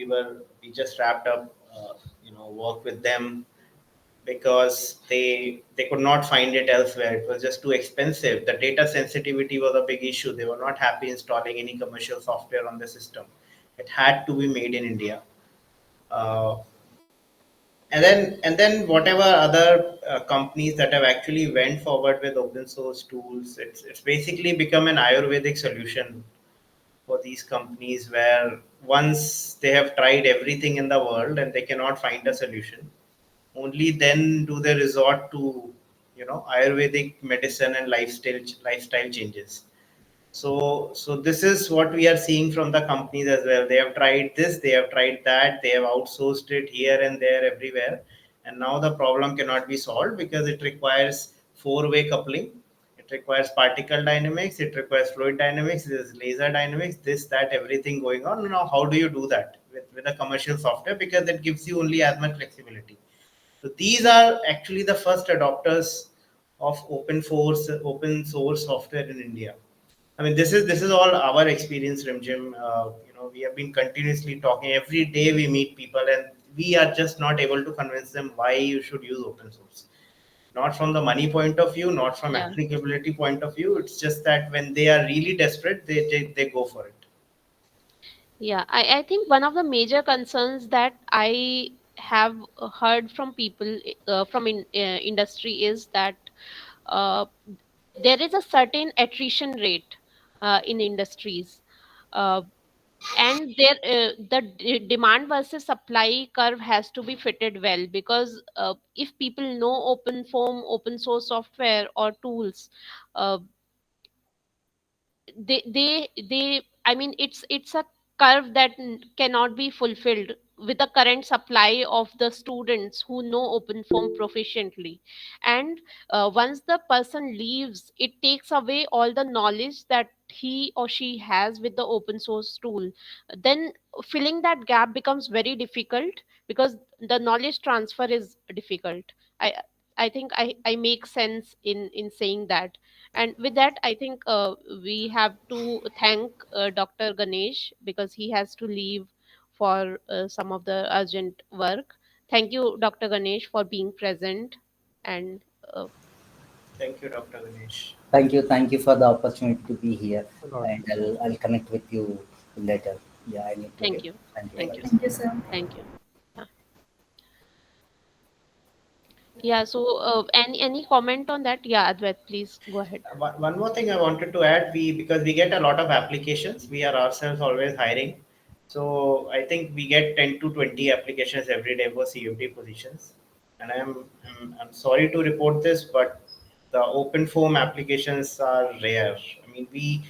we just wrapped up work with them, because they could not find it elsewhere. It was just too expensive. The data sensitivity was a big issue. They were not happy installing any commercial software on the system. It had to be made in India. Uh, and then whatever other companies that have actually went forward with open source tools, it's basically become an Ayurvedic solution for these companies, where once they have tried everything in the world and they cannot find a solution, only then do they resort to Ayurvedic medicine and lifestyle changes. So this is what we are seeing from the companies as well. They have tried this, they have tried that, they have outsourced it here and there everywhere, and now the problem cannot be solved because it requires four-way coupling. It requires particle dynamics, it requires fluid dynamics, there's laser dynamics, this, that, everything going on. Now, how do you do that with a commercial software? Because it gives you only as much flexibility. So these are actually the first adopters of open source software in India. I mean, this is all our experience, Rimjim. We have been continuously talking. Every day we meet people, and we are just not able to convince them why you should use open source. Not from the money point of view, not from
Yeah,
applicability point of view. It's just that when they are really desperate, they go for it.
yeah. I think one of the major concerns that I have heard from people from industry is that uh, there is a certain attrition rate in industries. Uh, and the demand versus supply curve has to be fitted well, because if people know open form open source software or tools, uh, they I mean, it's a curve that cannot be fulfilled with the current supply of the students who know open form proficiently. And once the person leaves, it takes away all the knowledge that he or she has with the open source tool. Then filling that gap becomes very difficult, because the knowledge transfer is difficult. I think I make sense in saying that. And with that, I think we have to thank Dr. Ganesh, because he has to leave for some of the urgent work. Thank you, Dr. Ganesh, for being present. And
Thank you, Dr. Ganesh.
Thank you for the opportunity to be here,
a lot.
and I'll connect with you later. Yeah, I need to
thank
get.
you.
Thank you.
Thank you,
Bye.
sir.
Thank you, sir.
Thank you. Yeah. Yeah, so any comment on that? Yeah, Advait, please go ahead.
One more thing I wanted to add, we because we get a lot of applications, we are ourselves always hiring. So I think we get 10 to 20 applications every day for CFD positions. And I'm sorry to report this, but the open form applications are rare. I mean, we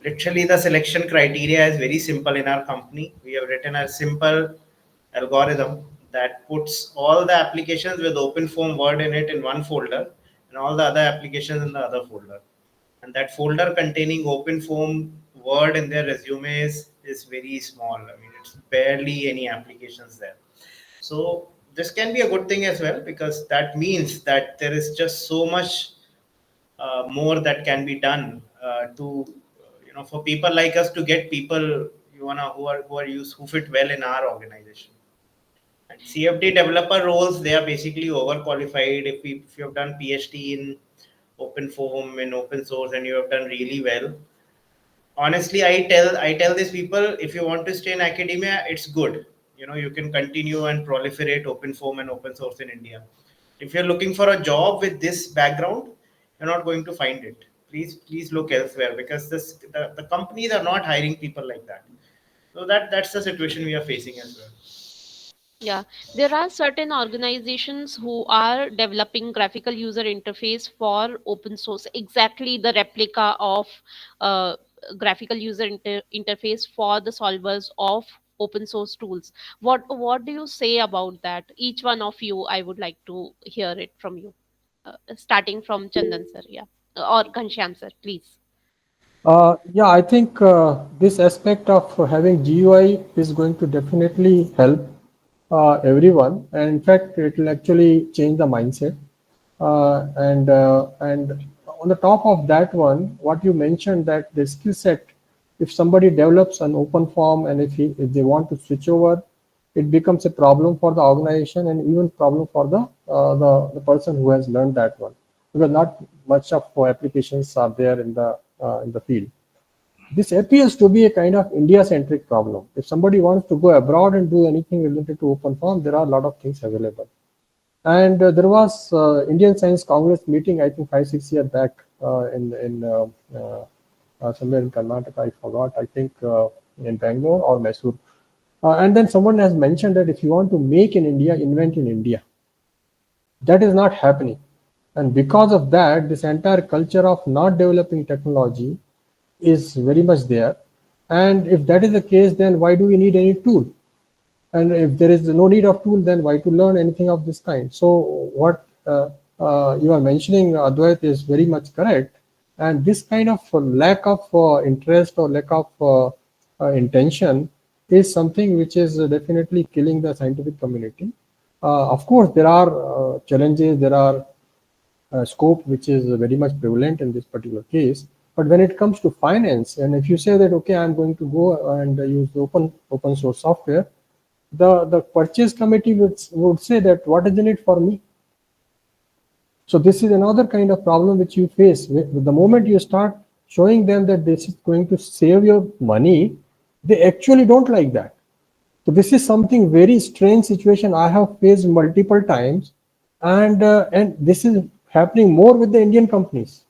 literally, the selection criteria is very simple in our company. We have written a simple algorithm that puts all the applications with open form word in it in one folder and all the other applications in the other folder. And that folder containing open form word in their resumes is very small. I mean, it's barely any applications there. So this can be a good thing as well, because that means that there is just so much more that can be done to for people like us to get people who fit well in our organization. And CFD developer roles, they are basically overqualified. If you have done PhD in open form in open source and you have done really well, honestly, I tell these people, if you want to stay in academia, it's good. You can continue and proliferate open form and open source in India. If you're looking for a job with this background, you're not going to find it. Please look elsewhere, because the companies are not hiring people like that. So that's the situation we are facing as well.
Yeah, there are certain organizations who are developing graphical user interface for open source, exactly the replica of uh, graphical user interface for the solvers of open source tools. What do you say about that? Each one of you, I would like to hear it from you, starting from Chandan sir, yeah, or Ghanshyam sir, please.
Yeah, I think this aspect of having GUI is going to definitely help everyone, and in fact, it will actually change the mindset. And on the top of that one, what you mentioned, that the skill set, if somebody develops an open form and if they want to switch over, it becomes a problem for the organization and even problem for the person who has learned that one, because not much of applications are there in the field. This appears to be a kind of India-centric problem. If somebody wants to go abroad and do anything related to open form, there are a lot of things available. And there was Indian Science Congress meeting, I think 5 6 years back in somewhere in Karnataka. I forgot. I think in Bangalore or Mysore. And then someone has mentioned that if you want to make in India, invent in India. That is not happening. And because of that, this entire culture of not developing technology is very much there. And if that is the case, then why do we need any tool? And if there is no need of tool, then why to learn anything of this kind? So what you are mentioning, Advait, is very much correct. And this kind of lack of interest or lack of intention is something which is definitely killing the scientific community. Of course, there are challenges, there are scope which is very much prevalent in this particular case. But when it comes to finance, and if you say that, okay, I'm going to go and use the open source software, the purchase committee would say that what is in it for me. So this is another kind of problem which you face. The moment you start showing them that this is going to save your money, they actually don't like that. So this is something very strange situation I have faced multiple times, and this is happening more with the Indian companies.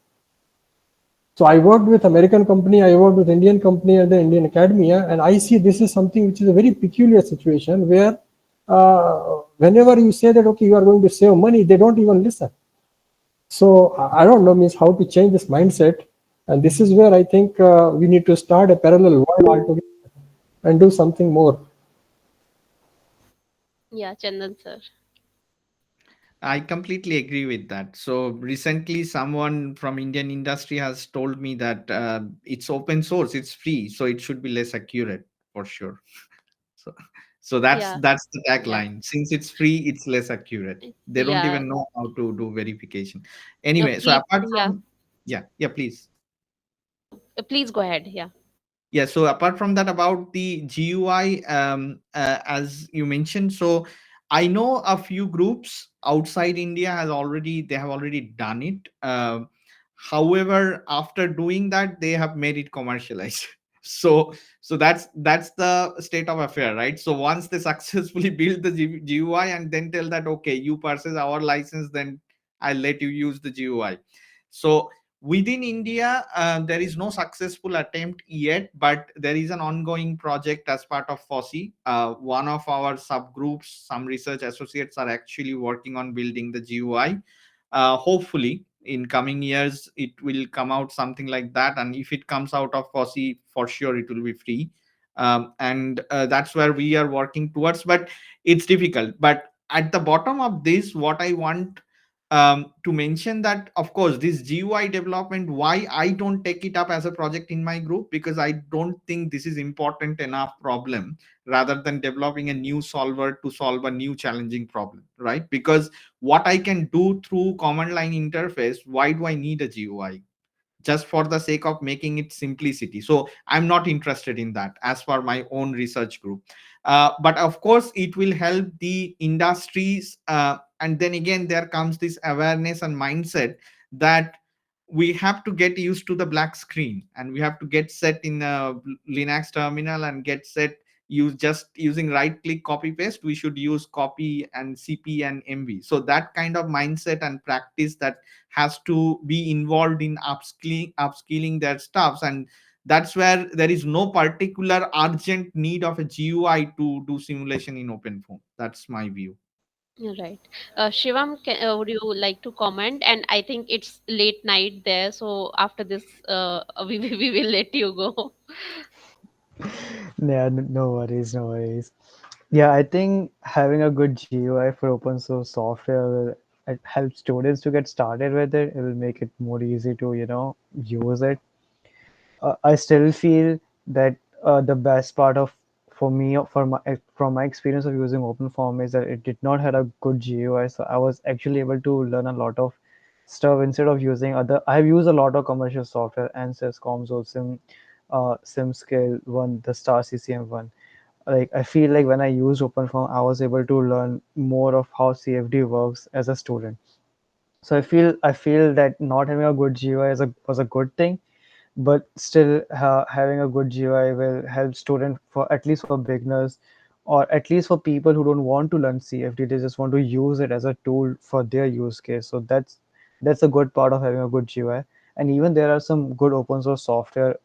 So I worked with American company, I worked with Indian company and the Indian academia, and I see this is something which is a very peculiar situation where whenever you say that, okay, you are going to save money, they don't even listen. So I don't know means how to change this mindset, and this is where I think we need to start a parallel world altogether and do something more.
Yeah, Chandan sir.
I completely agree with that. So recently, someone from Indian industry has told me that it's open source, it's free, so it should be less accurate for sure. So So
Yeah,
that's the
yeah,
tagline. Since it's free, it's less accurate. They don't
yeah.
even know how to do verification. Anyway, so
Please,
apart
yeah.
from, yeah, please.
Please go ahead. Yeah.
Yeah, so apart from that, about the GUI, as you mentioned, so I know a few groups outside India they have already done it. However, after doing that, they have made it commercialized. So that's the state of affair, right? So once they successfully build the GUI and then tell that, okay, you purchase our license, then I'll let you use the GUI. So within India, there is no successful attempt yet, but there is an ongoing project as part of FOSSI. One of our subgroups, some research associates are actually working on building the GUI. Hopefully, in coming years, it will come out something like that. And if it comes out of FOSSI, for sure, it will be free. And that's where we are working towards, but it's difficult. But at the bottom of this, what I want to mention that, of course, this GUI development, why I don't take it up as a project in my group, because I don't think this is important enough problem rather than developing a new solver to solve a new challenging problem, right? Because what I can do through command line interface, why do I need a GUI? Just for the sake of making it simplicity. So I'm not interested in that as for my own research group. But of course it will help the industries, and then again there comes this awareness and mindset that we have to get used to the black screen, and we have to get set in a Linux terminal and get set use just using right click copy paste. We should use copy and CP and MV. So that kind of mindset and practice that has to be involved in upskilling their staffs. And that's where there is no particular urgent need of a GUI to do simulation in OpenFOAM. That's my view.
You're right. Shivam, would you like to comment? And I think it's late night there, so after this, we will let you go.
Yeah, no worries, no worries. Yeah, I think having a good GUI for open source software will help students to get started with it. It will make it more easy to, use it. I still feel that the best part of for me for my from my experience of using OpenFOAM is that it did not have a good GUI, so I was actually able to learn a lot of stuff instead of using other. I've used a lot of commercial software, ANSYS, COMSOL, SimScale one, the Star CCM one. Like I feel like when I used OpenFOAM, I was able to learn more of how CFD works as a student. So I feel that not having a good GUI was a good thing, but still having a good GUI will help students, for at least for beginners, or at least for people who don't want to learn CFD. They just want to use it as a tool for their use case. So that's a good part of having a good GUI. And even there are some good open source software.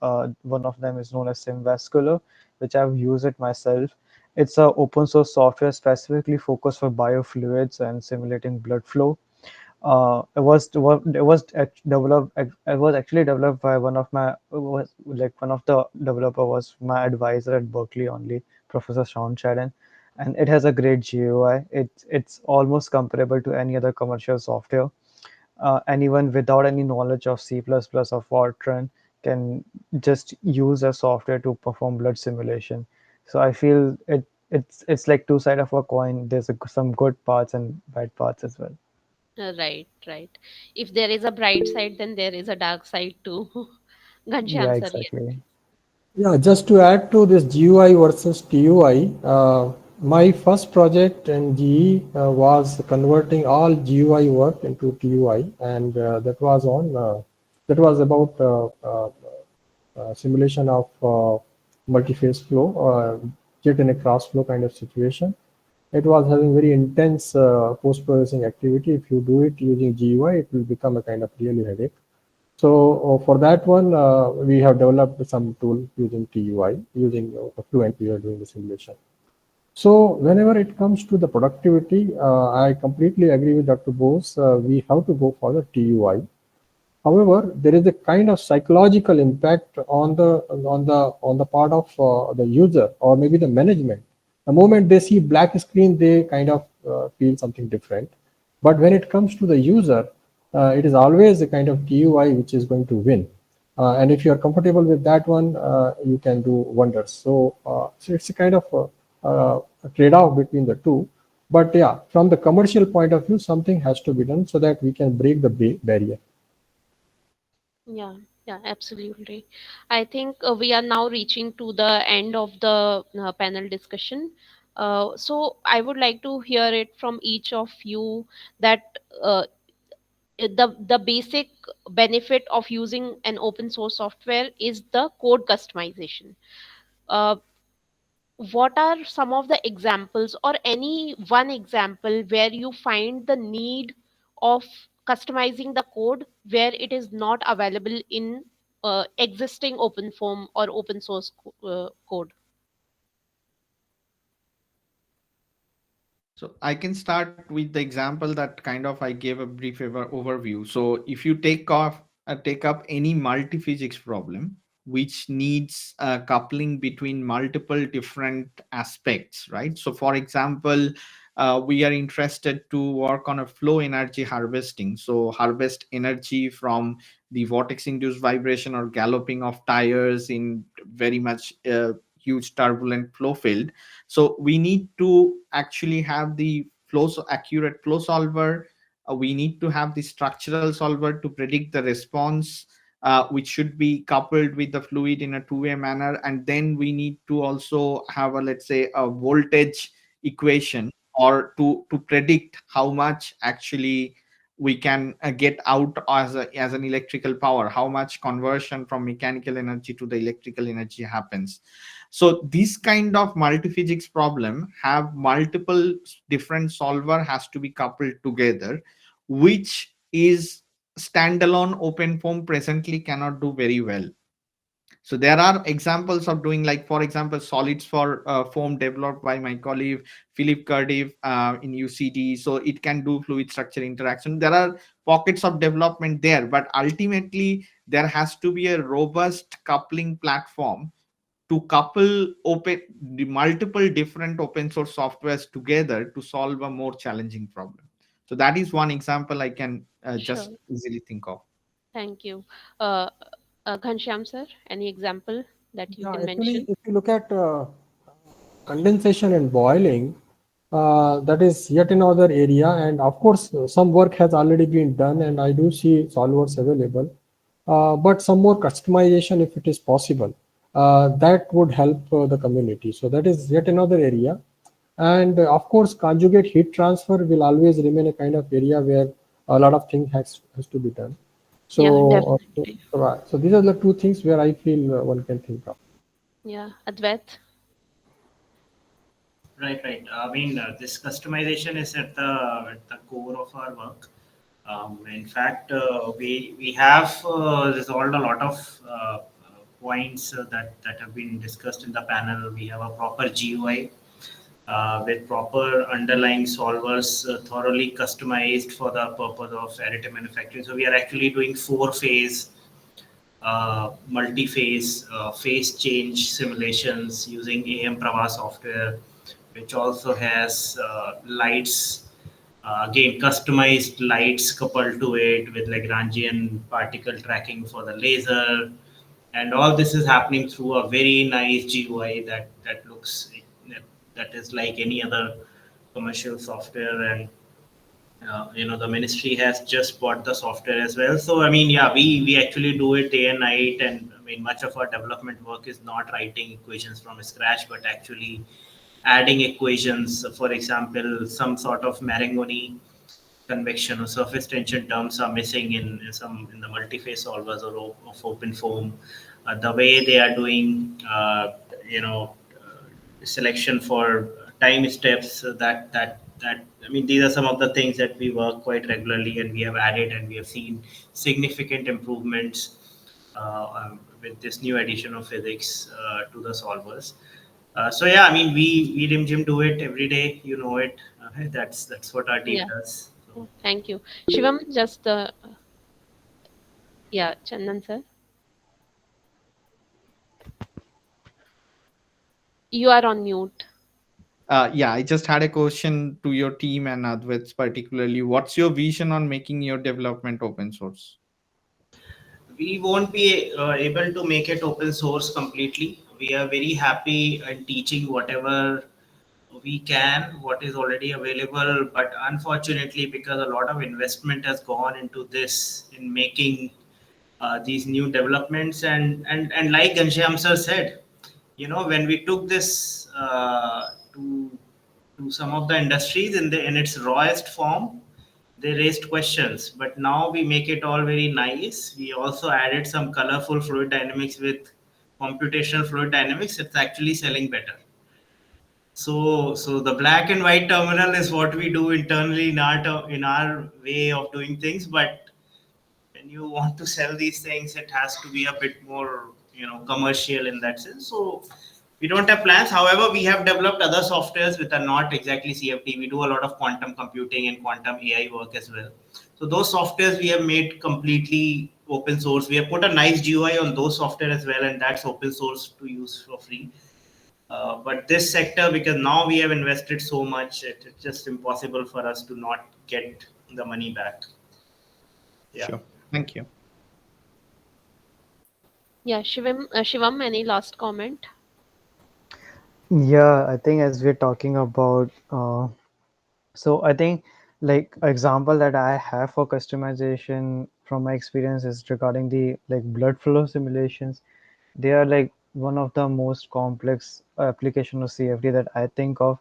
One of them is known as SimVascular, which I've used it myself. It's a open source software specifically focused for biofluids and simulating blood flow. It was actually developed by one of the developer was my advisor at Berkeley only, Professor Sean Shadden, and it has a great GUI. It's almost comparable to any other commercial software. Anyone without any knowledge of C++ or Fortran can just use a software to perform blood simulation. So I feel it's like two sides of a coin. There's some good parts and bad parts as well.
Right, right. If there is a bright side, then there is a dark side too.
Yeah,
Ghanshyam sir, yes.
Yeah, just to add to this GUI versus TUI, my first project in GE was converting all GUI work into TUI, and that was about simulation of multi-phase flow, jet in a cross flow kind of situation. It was having very intense post-processing activity. If you do it using GUI, it will become a kind of really headache. So for that one, we have developed some tool using TUI, using Fluent, we are doing the simulation. So whenever it comes to the productivity, I completely agree with Dr. Bose. We have to go for the TUI. However, there is a kind of psychological impact on the part of the user or maybe the management. The moment they see black screen, they kind of feel something different. But when it comes to the user, it is always a kind of TUI which is going to win. And if you are comfortable with that one, you can do wonders. So it's a kind of a trade-off between the two. But yeah, from the commercial point of view, something has to be done so that we can break the barrier.
Yeah, yeah, absolutely. I think we are now reaching to the end of the panel discussion. So I would like to hear it from each of you that uh, the basic benefit of using an open source software is the code customization. Uh, what are some of the examples or any one example where you find the need of customizing the code where it is not available in existing open form or open source code?
So I can start with the example that kind of I gave a brief overview. So if you take up any multi-physics problem which needs a coupling between multiple different aspects, right? So for example, we are interested to work on a flow energy harvesting. So harvest energy from the vortex induced vibration or galloping of tires in very much huge turbulent flow field. So we need to actually have the accurate flow solver. We need to have the structural solver to predict the response, which should be coupled with the fluid in a two-way manner. And then we need to also have a, let's say, a voltage equation, or to predict how much actually we can get out as an electrical power, how much conversion from mechanical energy to the electrical energy happens. So this kind of multi-physics problem have multiple different solver has to be coupled together, which is standalone open form presently cannot do very well. So there are examples of doing, like for example, solids for foam developed by my colleague Philip Cardiff in UCD. So it can do fluid structure interaction. There are pockets of development there, but ultimately there has to be a robust coupling platform to couple open the multiple different open source softwares together to solve a more challenging problem. So that is one example I can just
Sure.
easily think of.
Thank you. Uh, Ghanshyam sir, any example that you
Yeah,
can
actually,
mention?
if you look at condensation and boiling, that is yet another area. And of course, some work has already been done, and I do see solvers available. But some more customization, if it is possible, that would help the community. So that is yet another area. And of course, conjugate heat transfer will always remain a kind of area where a lot of things has to be done.
Yeah,
So,
definitely.
so these are the two things where I feel one can think of.
Yeah, Advait.
Right, right. I mean, this customization is at the core of our work. In fact, we have resolved a lot of points that have been discussed in the panel. We have a proper GUI with proper underlying solvers thoroughly customized for the purpose of additive manufacturing. So we are actually doing four-phase, multi-phase phase change simulations using AM Prava software, which also has lights, again customized lights coupled to it with Lagrangian particle tracking for the laser, and all this is happening through a very nice GUI that looks that is like any other commercial software. And the ministry has just bought the software as well. So I mean, yeah, we actually do it day and night. And I mean, much of our development work is not writing equations from scratch, but actually adding equations. For example, some sort of Marangoni convection or surface tension terms are missing in the multi-phase solvers of open foam. The way they are doing, selection for time steps, that I mean, these are some of the things that we work quite regularly, and we have added, and we have seen significant improvements with this new addition of physics to the solvers. So yeah, I mean, we Rim Jim do it every day. You know it. That's what our team
Yeah,
does. So.
yeah, thank you. Shivam, just yeah, Chandan sir, you are on mute.
Yeah, I just had a question to your team and Advaits particularly. What's your vision on making your development open source?
We won't be able to make it open source completely. We are very happy in teaching whatever we can what is already available, but unfortunately, because a lot of investment has gone into this in making these new developments, and like Ghanshyam sir said, when we took this to some of the industries in its rawest form, they raised questions. But now we make it all very nice. We also added some colorful fluid dynamics with computational fluid dynamics. It's actually selling better. So the black and white terminal is what we do internally in our way of doing things. But when you want to sell these things, it has to be a bit more commercial in that sense. So we don't have plans. However, we have developed other softwares which are not exactly CFD. We do a lot of quantum computing and quantum AI work as well. So those softwares we have made completely open source. We have put a nice GUI on those software as well, and that's open source to use for free. But this sector, because now we have invested so much, it's just impossible for us to not get the money back. Yeah.
Sure. Thank you.
Yeah, Shivam, any last comment?
Yeah, I think as we're talking about, so I think like example that I have for customization from my experience is regarding the like blood flow simulations. They are like one of the most complex application of CFD that I think of,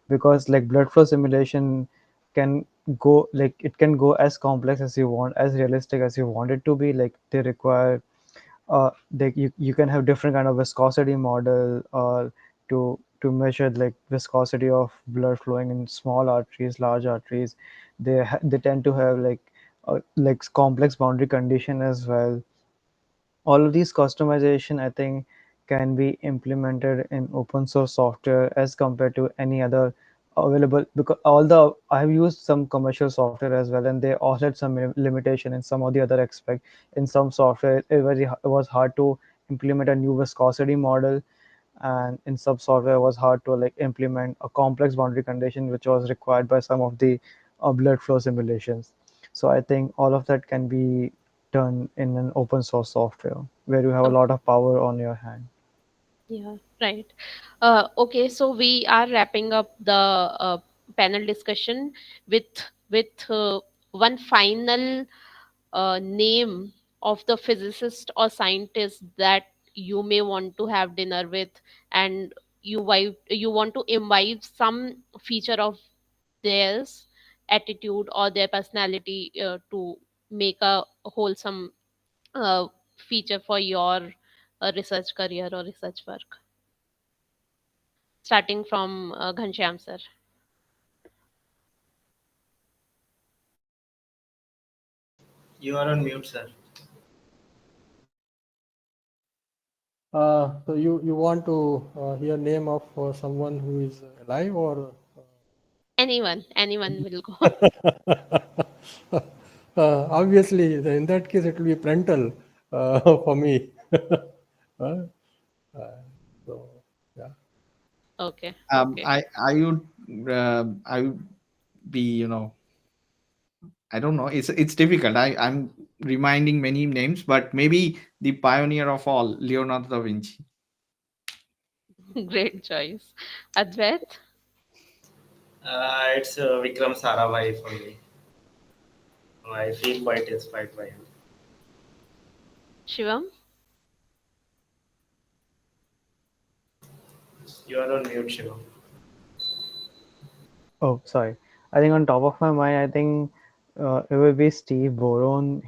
because like blood flow simulation can go like it can go as complex as you want, as realistic as you want it to be. Like they require you can have different kind of viscosity model to measure like viscosity of blood flowing in small arteries, large arteries. They tend to have like complex boundary condition as well. All of these customization I think can be implemented in open source software as compared to any other available, because although I have used some commercial software as well, and they all had some limitation in some of the other aspect. In some software it was hard to implement a new viscosity model, and in some software it was hard to like implement a complex boundary condition which was required by some of the blood flow simulations. So I think all of that can be done in an open source software where you have a lot
Okay.
of power on your hand.
Yeah, right. Okay, so we are wrapping up the panel discussion with with one final name of the physicist or scientist that you may want to have dinner with, and you want to imbibe some feature of theirs attitude or their personality to make a wholesome uh, feature for your research career or research work, starting from Ghanshyam sir.
You are on mute, sir.
So you want to hear name of someone who is alive or
Anyone will go.
obviously in that case it will be parental for me. Uh, so yeah.
Okay, okay.
I would be, I don't know. It's difficult. I'm reminding many names, but maybe the pioneer of all, Leonardo da Vinci.
Great choice. Advait,
It's Vikram Sarabhai for me. I feel quite inspired by him.
Shivam.
You are on mute, Shivam.
Oh, sorry. I think on top of my mind, I think it will be Steve Boron.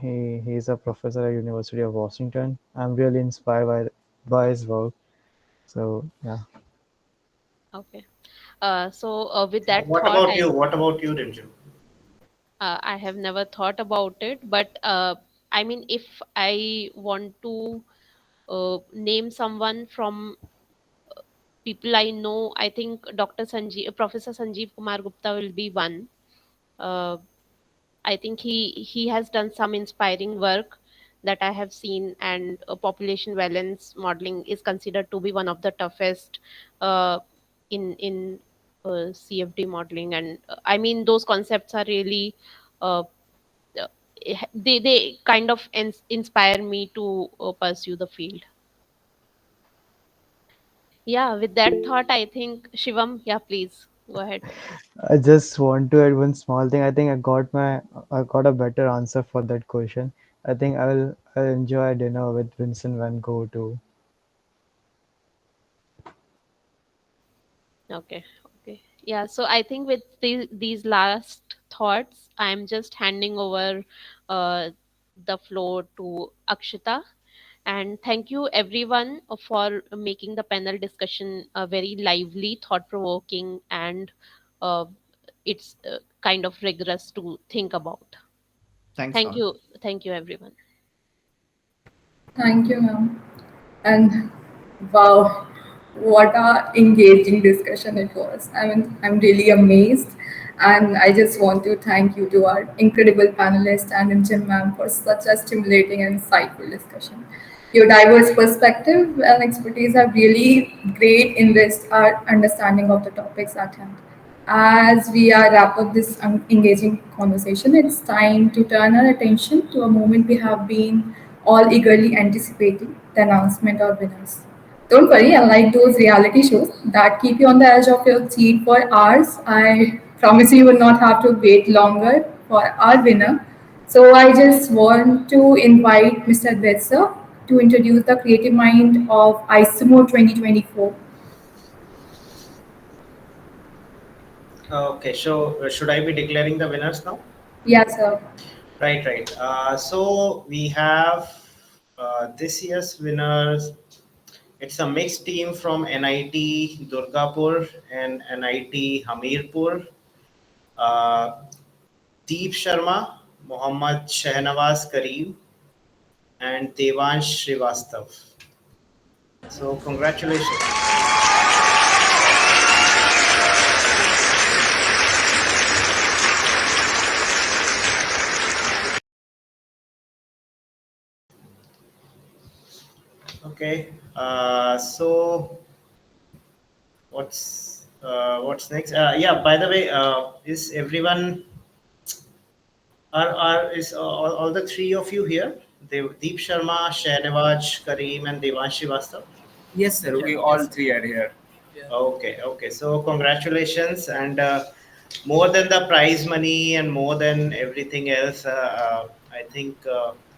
He's a professor at University of Washington. I'm really inspired by his work. So yeah.
Okay. So with that
What
thought,
about you? What about you, Rinju?
I have never thought about it, but I mean, if I want to name someone from people I know, I think Professor Sanjeev Kumar Gupta will be one. Uh, I think he has done some inspiring work that I have seen, and population valence modeling is considered to be one of the toughest uh, in CFD modeling, and I mean those concepts are really uh, uh, they kind of inspire me to pursue the field. Yeah, with that thought, I think Shivam, yeah, please. Go ahead.
I just want to add one small thing. I think I got a better answer for that question. I think I'll enjoy dinner with Vincent Van Gogh too.
Okay, okay. Yeah, so I think with these last thoughts, I'm just handing over uh, the floor to Akshita. And thank you everyone for making the panel discussion very lively, thought provoking, and uh, it's kind of rigorous to think about.
Thanks all.
Thank you everyone.
Thank you, ma'am. And wow, what a engaging discussion it was. I mean, I'm really amazed. And I just want to thank you to our incredible panelists and Jim ma'am for such a stimulating and insightful discussion. Your diverse perspective and expertise have really great enriched our understanding of the topics at hand. As we are wrap up this engaging conversation, it's time to turn our attention to a moment we have been all eagerly anticipating, the announcement of winners. Don't worry, unlike those reality shows that keep you on the edge of your seat for hours, I promise you will not have to wait longer for our winner. So I just want to invite Mr. Betzer to introduce the creative mind of ISIMO 2024.
Okay, so should I be declaring the winners now?
Yes, sir.
Right, right. So we have this year's winners. It's a mixed team from NIT Durgapur and NIT Hamirpur. Uh, Deep Sharma, Mohammad Shehnawaz Kareem, and Devansh Srivastav. So congratulations. Okay. So what's next? Yeah. By the way, is everyone are is all the three of you here? Deep Sharma, Shehnawaz Kareem, and Devansh Srivastav.
Yes, sir.
Yeah.
We all three are here.
Okay, okay. So congratulations, and more than the prize money and more than everything else, I think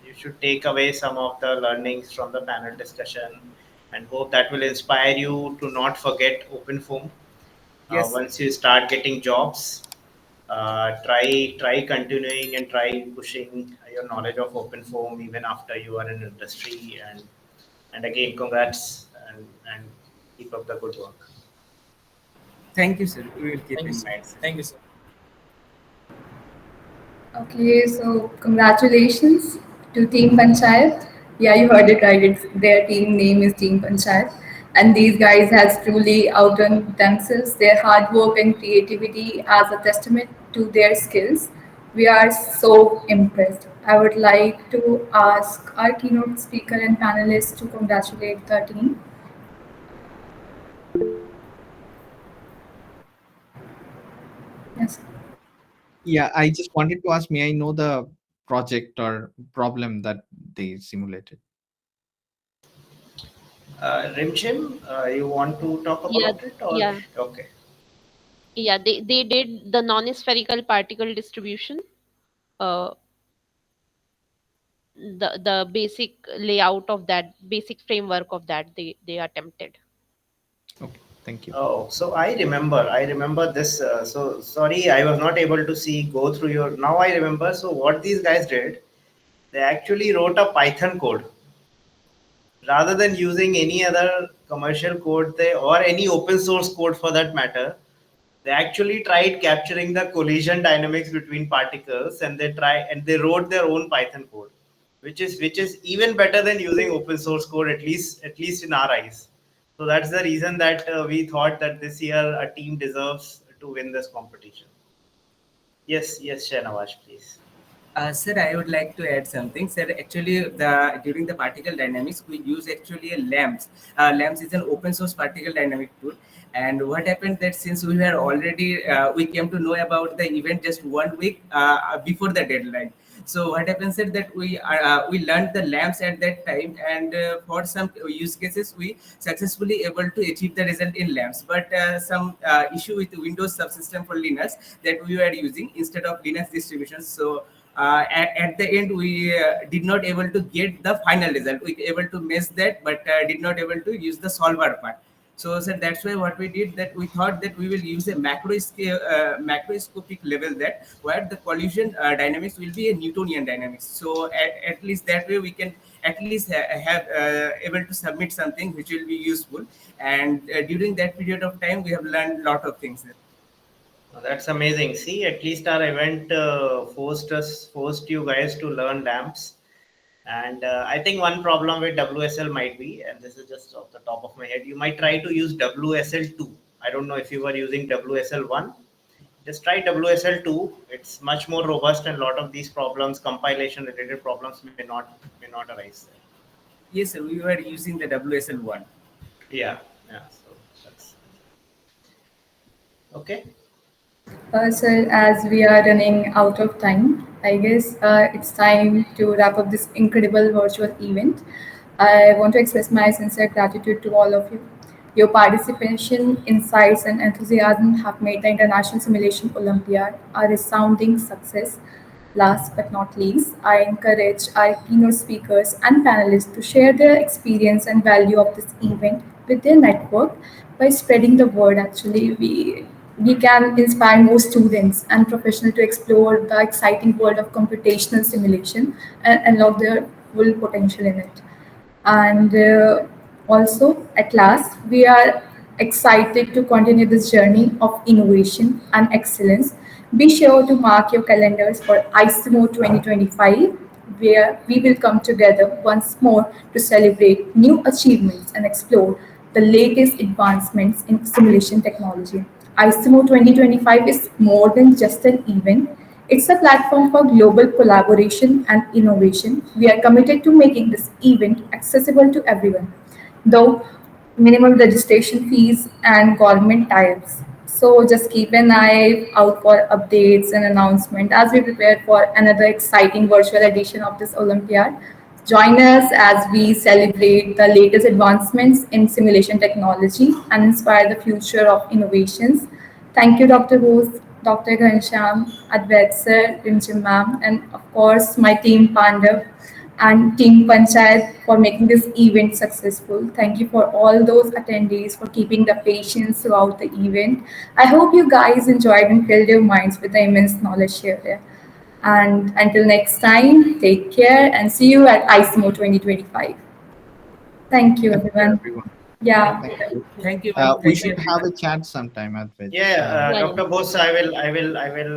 you should take away some of the learnings from the panel discussion, and hope that will inspire you to not forget open form.
Yes,
Once you start getting jobs, try continuing and try pushing your knowledge of open form even after you are in industry. And again, congrats and keep up the good work.
thank you, sir. We will keep
Thank you,
in
sir.
mind, sir.
Thank you, sir.
Okay, so congratulations to Team Panchayat. Yeah, you heard it right. Their team name is Team Panchayat. And these guys has truly outdone themselves. Their hard work and creativity as a testament to their skills. We are so impressed. I would like to ask our keynote speaker and panelists to congratulate the team. Yes.
Yeah, I just wanted to ask, may I know the project or problem that they simulated?
Rimchim, you want to talk
Yeah,
about it or
yeah,
okay?
yeah. They did the non-spherical particle distribution. Uh, the basic layout of that, basic framework of that, they attempted.
Okay, thank you.
Oh, so I remember this. So sorry, I was not able to see go through your. Now I remember. So what these guys did, they actually wrote a Python code rather than using any other commercial code they or any open source code for that matter. They actually tried capturing the collision dynamics between particles, and they wrote their own Python code, which is even better than using open source code, at least in our eyes. So that's the reason that we thought that this year a team deserves to win this competition. Yes, yes, Shanawaz, please.
Sir, I would like to add something. Sir, actually, the during the particle dynamics, we use actually a LAMPS. LAMPS is an open source particle dynamic tool. And what happened that since we were already, we came to know about the event just 1 week before the deadline. So what happens is that we learned the lamps at that time, and for some use cases we successfully able to achieve the result in lamps. But some issue with Windows subsystem for Linux that we were using instead of Linux distributions. So at the end we did not able to get the final result. We able to mesh that, but did not able to use the solver part. So, sir, that's why what we did, that we thought that we will use a macroscopic level, that where the collision dynamics will be a Newtonian dynamics. So at least that way we can at least have able to submit something which will be useful. And during that period of time, we have learned a lot of things.
That's amazing. See, at least our event forced you guys to learn lamps. And I think one problem with WSL might be, and this is just off the top of my head, you might try to use WSL2. I don't know if you were using WSL1. Just try WSL2. It's much more robust, and a lot of these problems, compilation related problems, may not arise there.
Yes, sir, we were using the WSL1.
Yeah, yeah. So that's okay.
Sir, as we are running out of time, I guess it's time to wrap up this incredible virtual event. I want to express my sincere gratitude to all of you. Your participation, insights, and enthusiasm have made the International Simulation Olympiad a resounding success. Last but not least, I encourage our keynote speakers and panelists to share their experience and value of this event with their network by spreading the word. Actually, we can inspire more students and professionals to explore the exciting world of computational simulation and unlock their full potential in it. And also, at last, we are excited to continue this journey of innovation and excellence. Be sure to mark your calendars for ISIMO 2025, where we will come together once more to celebrate new achievements and explore the latest advancements in simulation technology. ISIMO 2025 is more than just an event, it's a platform for global collaboration and innovation. We are committed to making this event accessible to everyone, though minimum registration fees and government tie-ups. So just keep an eye out for updates and announcement as we prepare for another exciting virtual edition of this Olympiad. Join us as we celebrate the latest advancements in simulation technology and inspire the future of innovations. Thank you, Dr. Bose, Dr. Ghansham, Advait sir, Rimchim ma'am, and of course my team Pandav and Team Panchayat for making this event successful. Thank you for all those attendees for keeping the patience throughout the event. I hope you guys enjoyed and filled your minds with the immense knowledge shared there. And until next time, take care and see you at ISMO 2025. Thank you,
Thank you,
everyone.
everyone.
Yeah.
Thank you.
Thank you, ma'am.
We
Thank you,
should have
everyone.
a chat sometime, Advait.
Yeah,
Yeah, yeah.
Dr. Bose, I will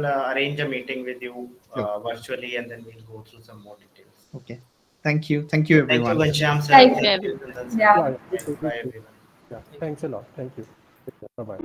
arrange a meeting with you
Sure.
virtually, and then we'll go through some more details.
Okay. Thank you. Thank you,
Thank you,
everyone.
Ghanshyam sir.
Thank
Thank you,
Thank
you.
you,
everyone.
Kundan sir.
Yeah.
Yeah, yeah.
Bye,
You too,
bye
you too.
everyone.
Yeah. Thanks a lot. Thank you. Take care. Bye bye.